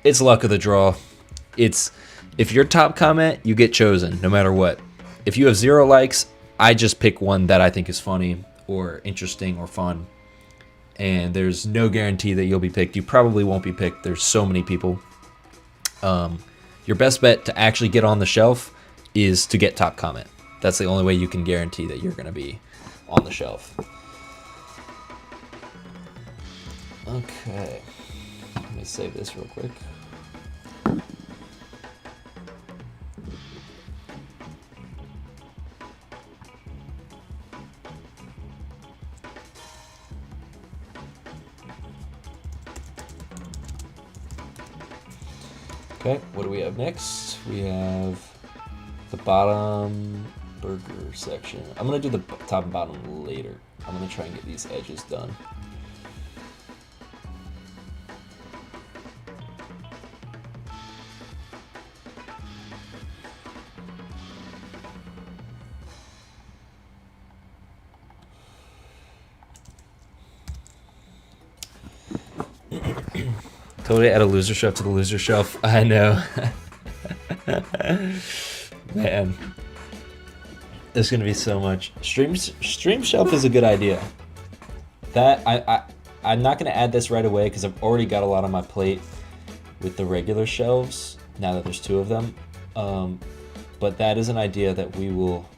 It's luck of the draw. If you're top comment, you get chosen no matter what. If you have 0 likes, I just pick one that I think is funny or interesting or fun. And there's no guarantee that you'll be picked. You probably won't be picked. There's so many people. Your best bet to actually get on the shelf is to get top comment. That's the only way you can guarantee that you're going to be on the shelf. Okay. Let me save this real quick. Okay, what do we have next? We have the bottom burger section. I'm gonna do the top and bottom later. I'm gonna try and get these edges done. Totally add a loser shelf to the loser shelf. I know. Man, There's gonna be so much. Stream shelf is a good idea. That I'm not gonna add this right away because I've already got a lot on my plate with the regular shelves. Now that there's 2 of them, but that is an idea that we will.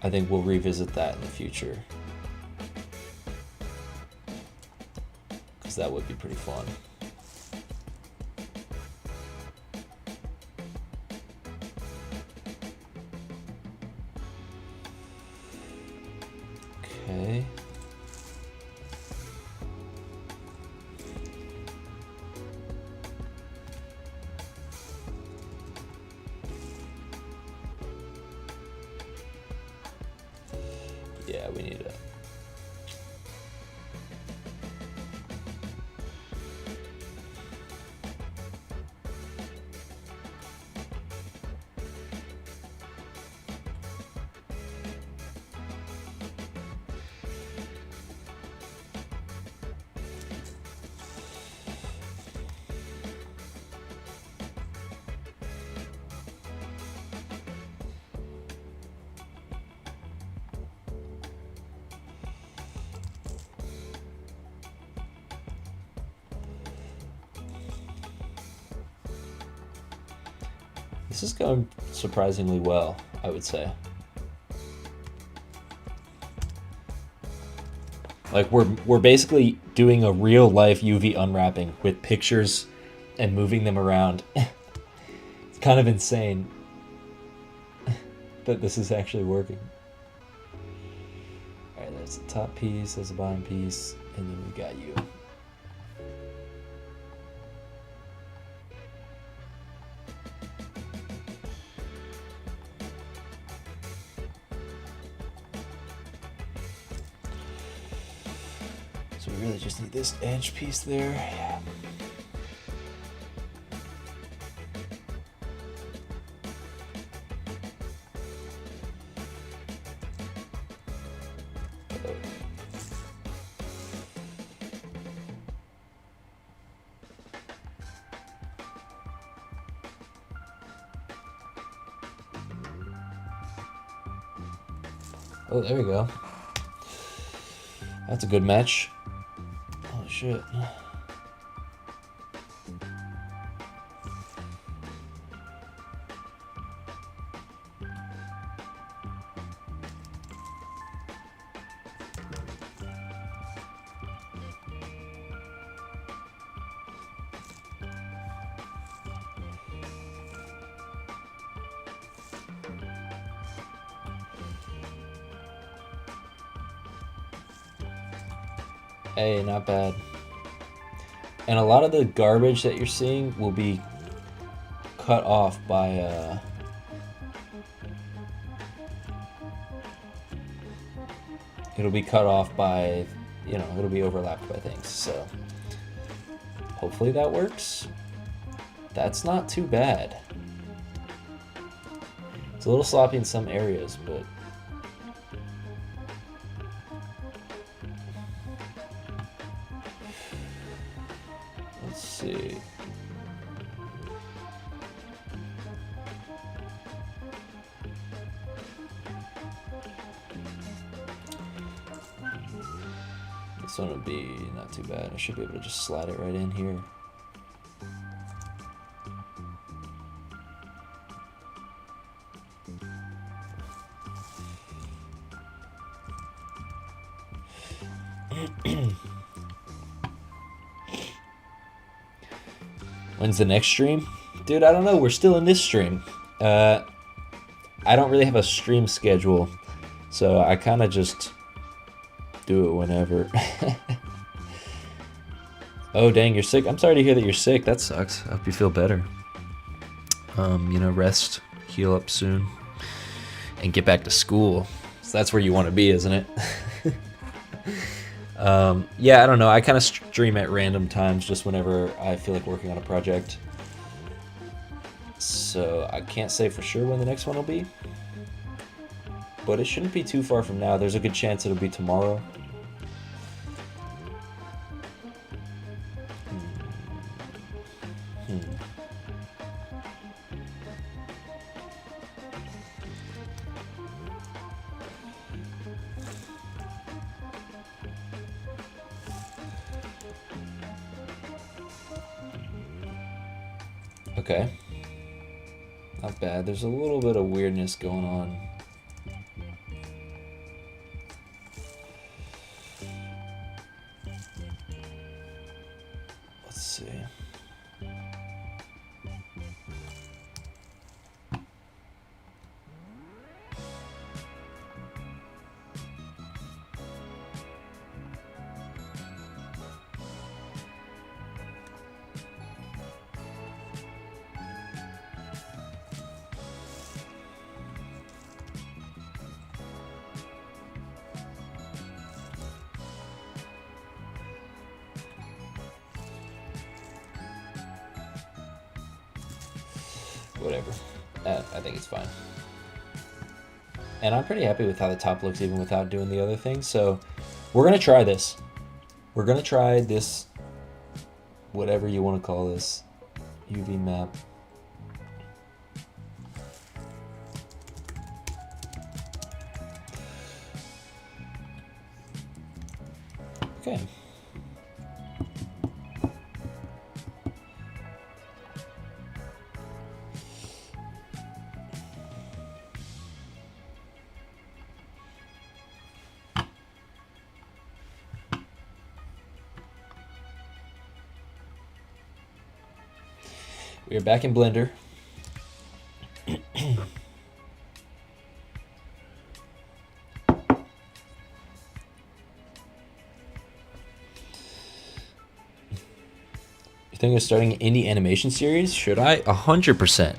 I think we'll revisit that in the future because that would be pretty fun. Okay. Yeah, we need it. This is going surprisingly well, I would say. Like we're basically doing a real life UV unwrapping with pictures and moving them around. It's kind of insane that this is actually working. All right, that's the top piece, that's the bottom piece, and then we got you. So we really just need this edge piece there. Yeah. Oh, there we go. That's a good match. Oh shit. Hey, not bad. And a lot of the garbage that you're seeing will be cut off by it'll be cut off by, you know, it'll be overlapped by things. So hopefully that works. That's not too bad. It's a little sloppy in some areas, but let's see. This one would be not too bad. I should be able to just slide it right in here. When's the next stream? Dude, I don't know. We're still in this stream. I don't really have a stream schedule, so I kind of just do it whenever. Oh, dang, you're sick. I'm sorry to hear that you're sick. That sucks. I hope you feel better. You know, rest, heal up soon, and get back to school. So that's where you want to be, isn't it? Yeah, I don't know. I kind of stream at random times just whenever I feel like working on a project. So I can't say for sure when the next one will be. But it shouldn't be too far from now. There's a good chance it'll be tomorrow. Okay. Not bad. There's a little bit of weirdness going on. Let's see. Whatever. I think it's fine. And I'm pretty happy with how the top looks even without doing the other thing. So we're going to try this. We're going to try this, whatever you want to call this, UV map. Okay. We are back in Blender. Thinking of starting an indie animation series? Should I? 100%.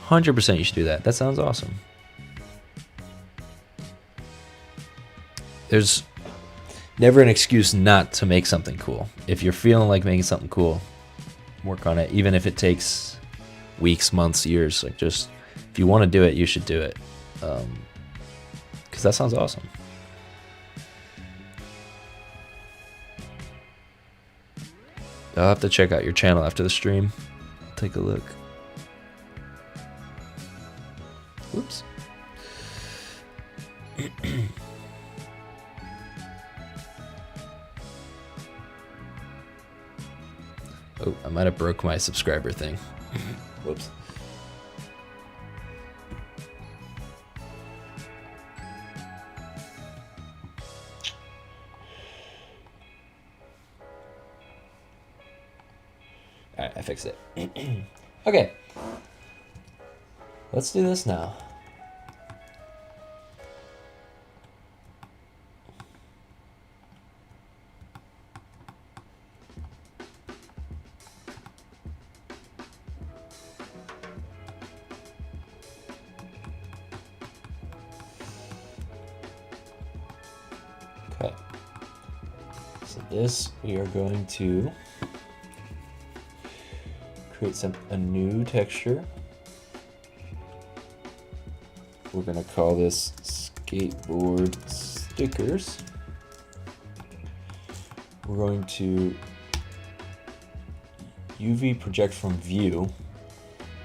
100% you should do that. That sounds awesome. There's never an excuse not to make something cool. If you're feeling like making something cool, work on it. Even if it takes weeks, months, years. Like, just, if you want to do it, you should do it. Because that sounds awesome. I'll have to check out your channel after the stream. Take a look. Whoops. Oh, I might have broke my subscriber thing. Whoops. Alright, I fixed it. Okay. Let's do this now. Okay. So this, we are going to create a new texture. We're going to call this skateboard stickers. We're going to UV project from view,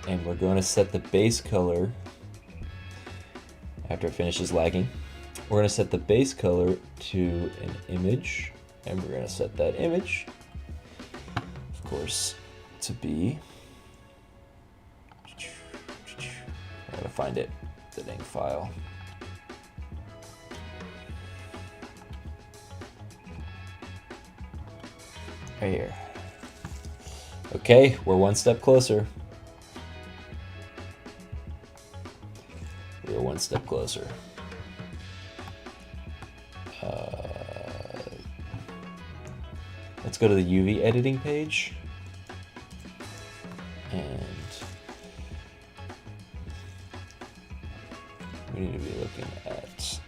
and we're going to set the base color after it finishes lagging. We're going to set the base color to an image, and we're going to set that image, of course, to be, I'm going to find it, the dang file. Right here. Okay, we're one step closer. We're one step closer. Let's go to the UV editing page. And we need to be looking at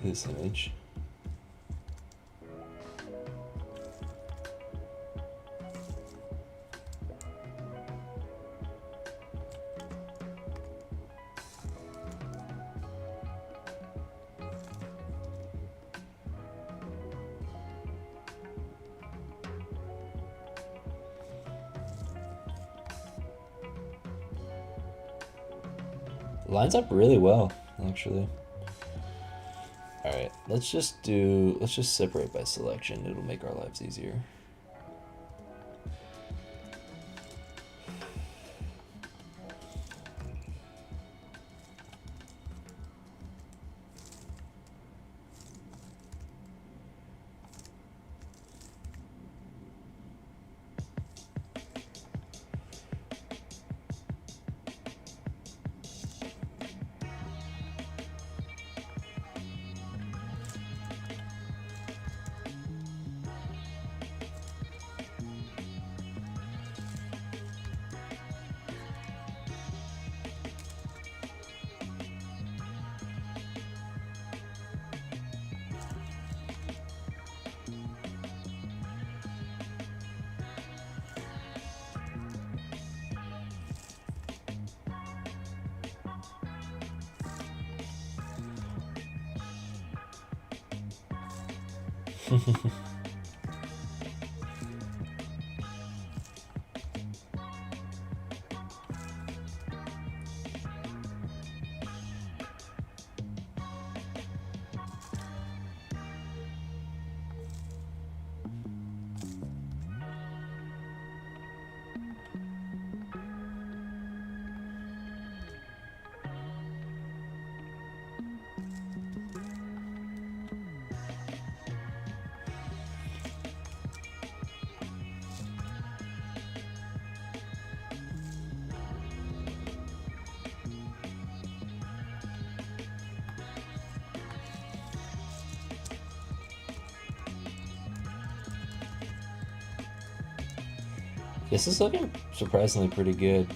this image. Lines up really well, actually. All right, let's just separate by selection. It'll make our lives easier. This is looking surprisingly pretty good.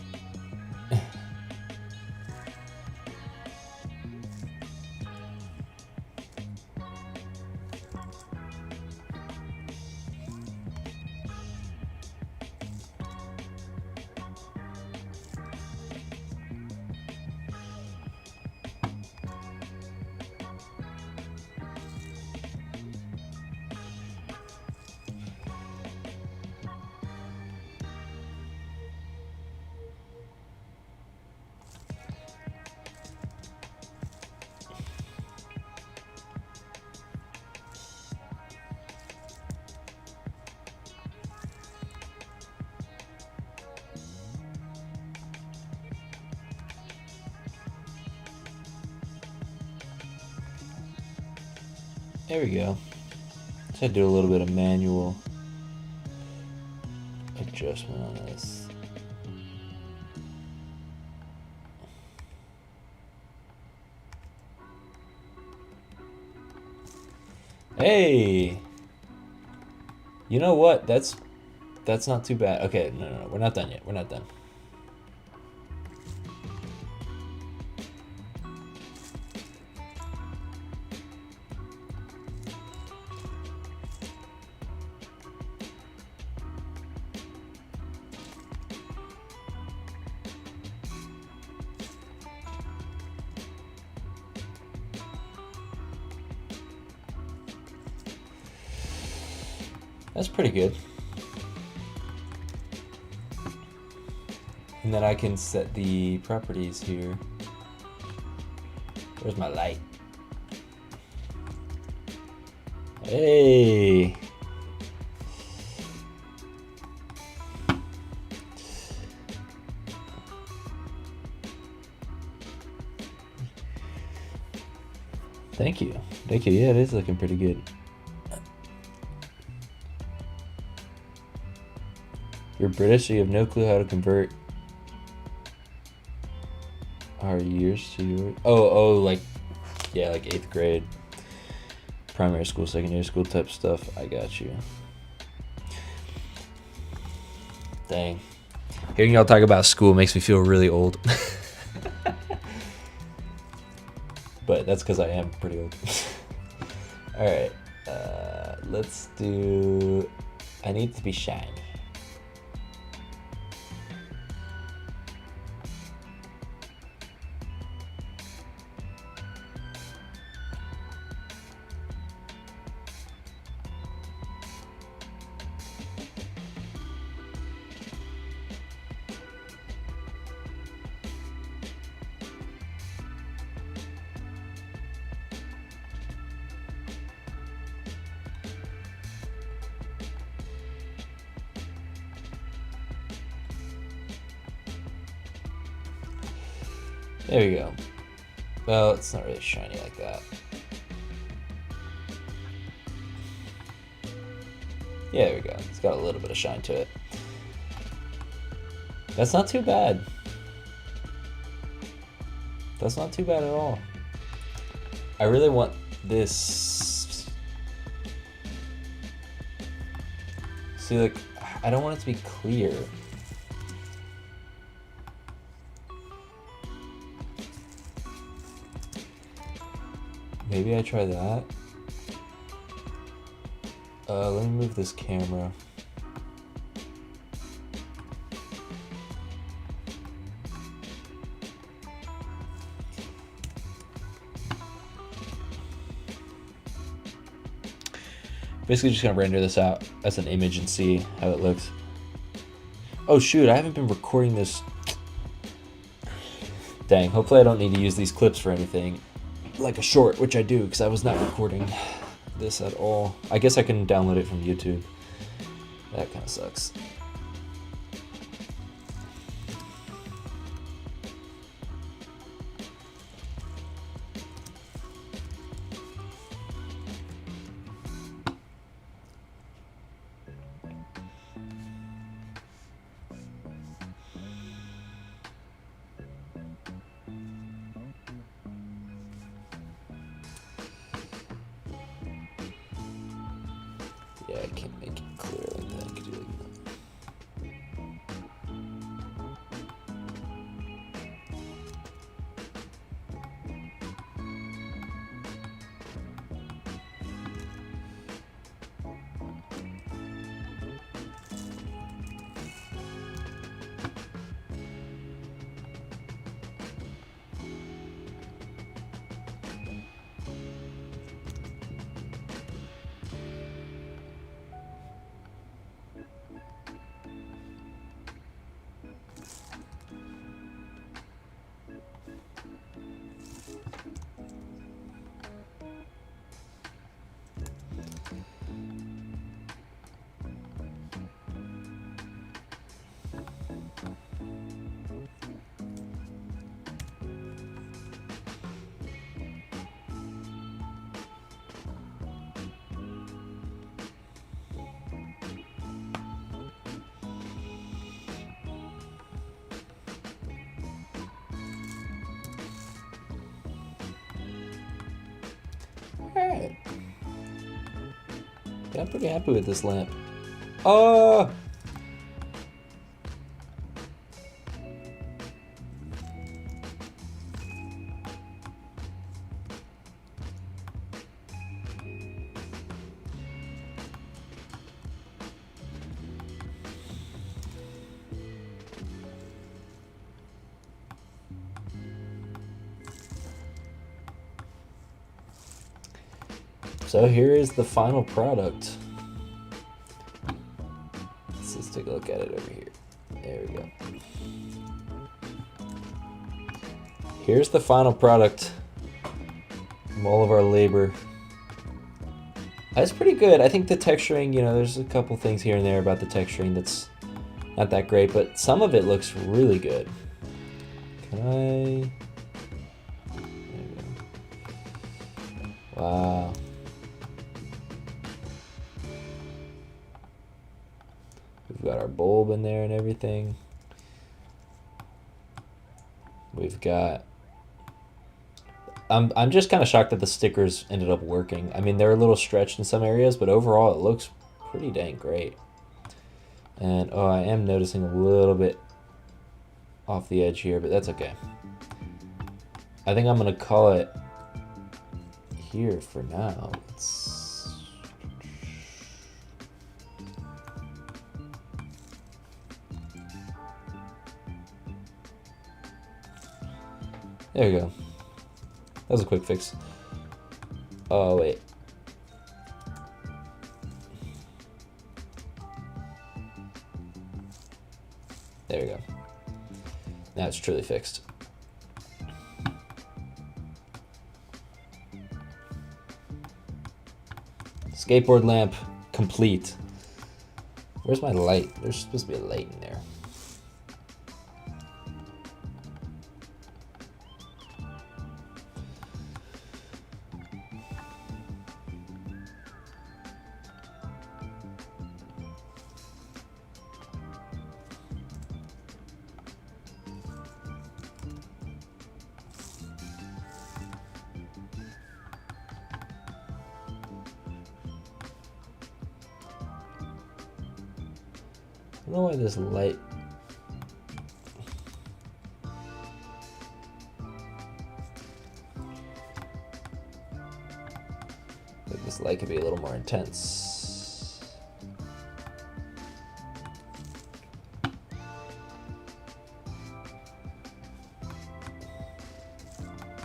There we go. Just had to do a little bit of manual adjustment on this. Hey! You know what? That's not too bad. Okay, no, we're not done yet. We're not done. That's pretty good. And then I can set the properties here. Where's my light? Hey! Thank you. Thank you. Yeah, it is looking pretty good. You're British, so you have no clue how to convert our years to your... Oh, like, yeah, like 8th grade. Primary school, secondary school type stuff. I got you. Dang. Hearing y'all talk about school makes me feel really old. But that's because I am pretty old. Alright. Let's do... I need it to be shiny. There we go. Well, it's not really shiny like that. Yeah, there we go. It's got a little bit of shine to it. That's not too bad. That's not too bad at all. I really want this... See, like, I don't want it to be clear. Maybe I try that. Let me move this camera. Basically just gonna render this out as an image and see how it looks. Oh shoot, I haven't been recording this. Dang, hopefully I don't need to use these clips for anything. Like a short, which I do, because I was not recording this at all. I guess I can download it from YouTube. That kind of sucks. Yeah, I can't make it clear like that. I could do like that. Alright. Yeah, I'm pretty happy with this lamp. So here is the final product. Let's take a look at it over here. There we go. Here's the final product from all of our labor. That's pretty good. I think the texturing, you know, there's a couple things here and there about the texturing that's not that great, but some of it looks really good. Can I? There we go. Wow. We've got our bulb in there and everything. We've got... I'm just kind of shocked that the stickers ended up working. I mean, they're a little stretched in some areas, but overall it looks pretty dang great. And oh, I am noticing a little bit off the edge here, but that's okay. I think I'm gonna call it here for now. There we go. That was a quick fix. Oh, wait. There we go. Now it's truly fixed. Skateboard lamp complete. Where's my light? There's supposed to be a light in there. I don't know why this light... I think this light could be a little more intense.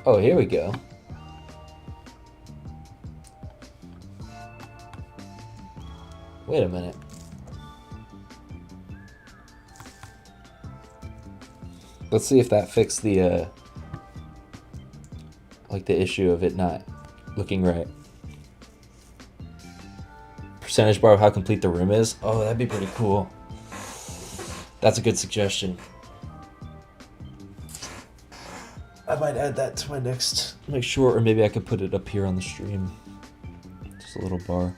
Oh, here we go. Wait a minute. Let's see if that fixed the like the issue of it not looking right. Percentage bar of how complete the room is. Oh, that'd be pretty cool. That's a good suggestion. I might add that to my next short, or maybe I could put it up here on the stream. Just a little bar.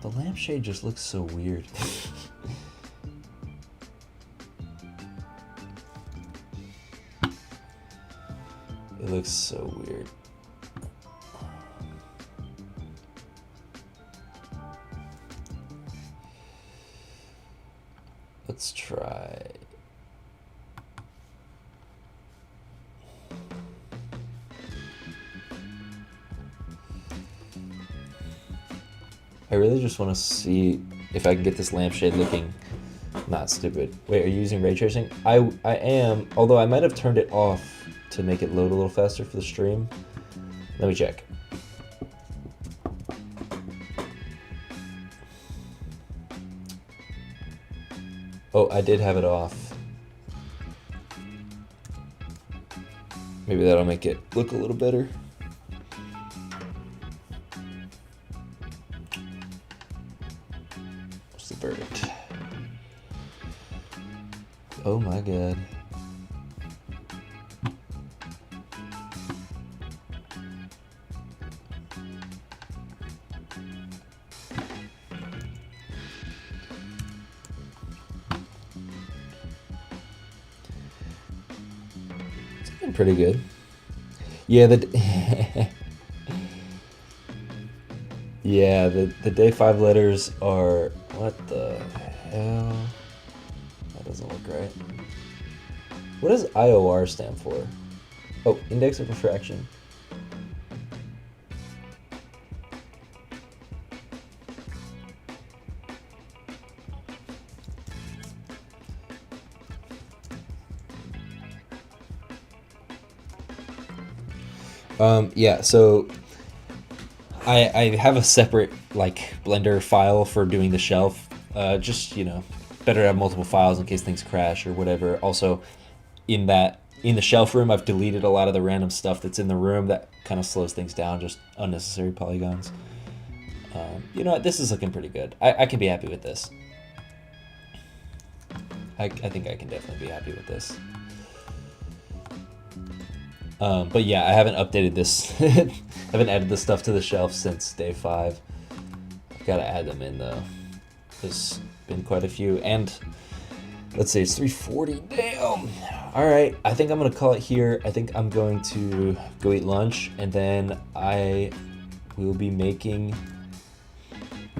The lampshade just looks so weird. It looks so weird. Let's try. I really just want to see if I can get this lampshade looking not stupid. Wait, are you using ray tracing? I am, although I might have turned it off to make it load a little faster for the stream. Let me check. Oh, I did have it off. Maybe that'll make it look a little better. What's the verdict? Oh my god. Pretty good. Yeah, yeah, the day 5 letters are, what the hell? That doesn't look right. What does IOR stand for? Oh, index of refraction. Yeah, so I have a separate like Blender file for doing the shelf. Just, you know, better to have multiple files in case things crash or whatever. Also, in the shelf room, I've deleted a lot of the random stuff that's in the room that kind of slows things down, just unnecessary polygons. You know what, this is looking pretty good. I can be happy with this. I think I can definitely be happy with this. But yeah, I haven't updated this. I haven't added this stuff to the shelf since day 5. I've got to add them in though. There's been quite a few, and let's see, it's 3:40. Damn. All right, I think I'm gonna call it here. I think I'm going to go eat lunch, and then I will be making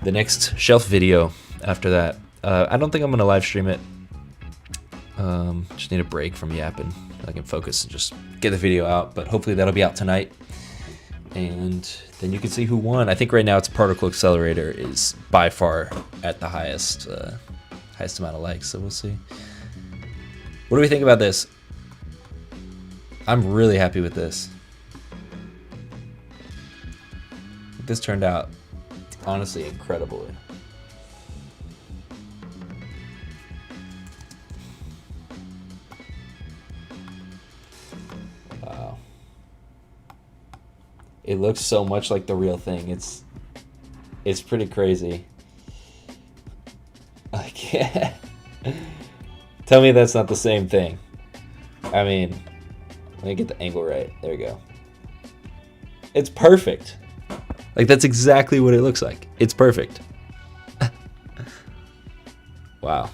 the next shelf video after that. I don't think I'm gonna live stream it. Just need a break from yapping. I can focus and just get the video out, but hopefully that'll be out tonight. And then you can see who won. I think right now it's Particle Accelerator is by far at the highest amount of likes, so we'll see. What do we think about this? I'm really happy with this. This turned out honestly incredibly. Wow. It looks so much like the real thing. It's pretty crazy. I can't. Tell me that's not the same thing. I mean, let me get the angle right. There we go. It's perfect. Like, that's exactly what it looks like. It's perfect. Wow.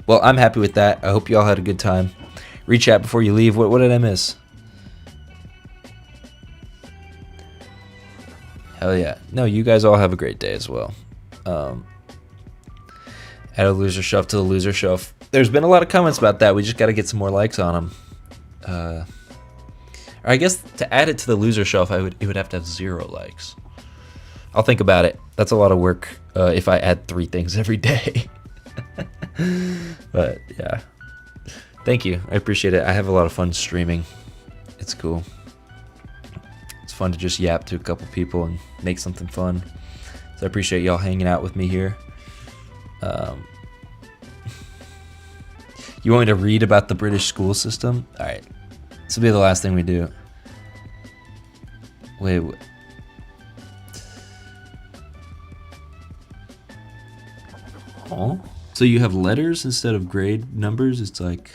Well, I'm happy with that. I hope you all had a good time. Reach out before you leave. What did I miss? Hell yeah. No, you guys all have a great day as well. Add a loser shelf to the loser shelf. There's been a lot of comments about that. We just got to get some more likes on them. Or I guess to add it to the loser shelf, it would have to have 0 likes. I'll think about it. That's a lot of work if I add 3 things every day. But yeah. Thank you. I appreciate it. I have a lot of fun streaming. It's cool. It's fun to just yap to a couple people and make something fun. So I appreciate y'all hanging out with me here. You want me to read about the British school system? All right, this will be the last thing we do. Wait. Oh, so you have letters instead of grade numbers? It's like,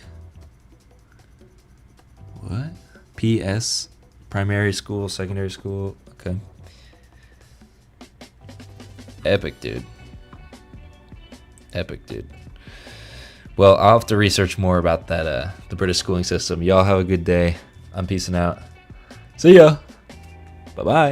what? PS, primary school, secondary school. Okay. Epic, dude. Epic, dude. Well, I'll have to research more about that, the British schooling system. Y'all have a good day. I'm peacing out. See ya. Bye-bye.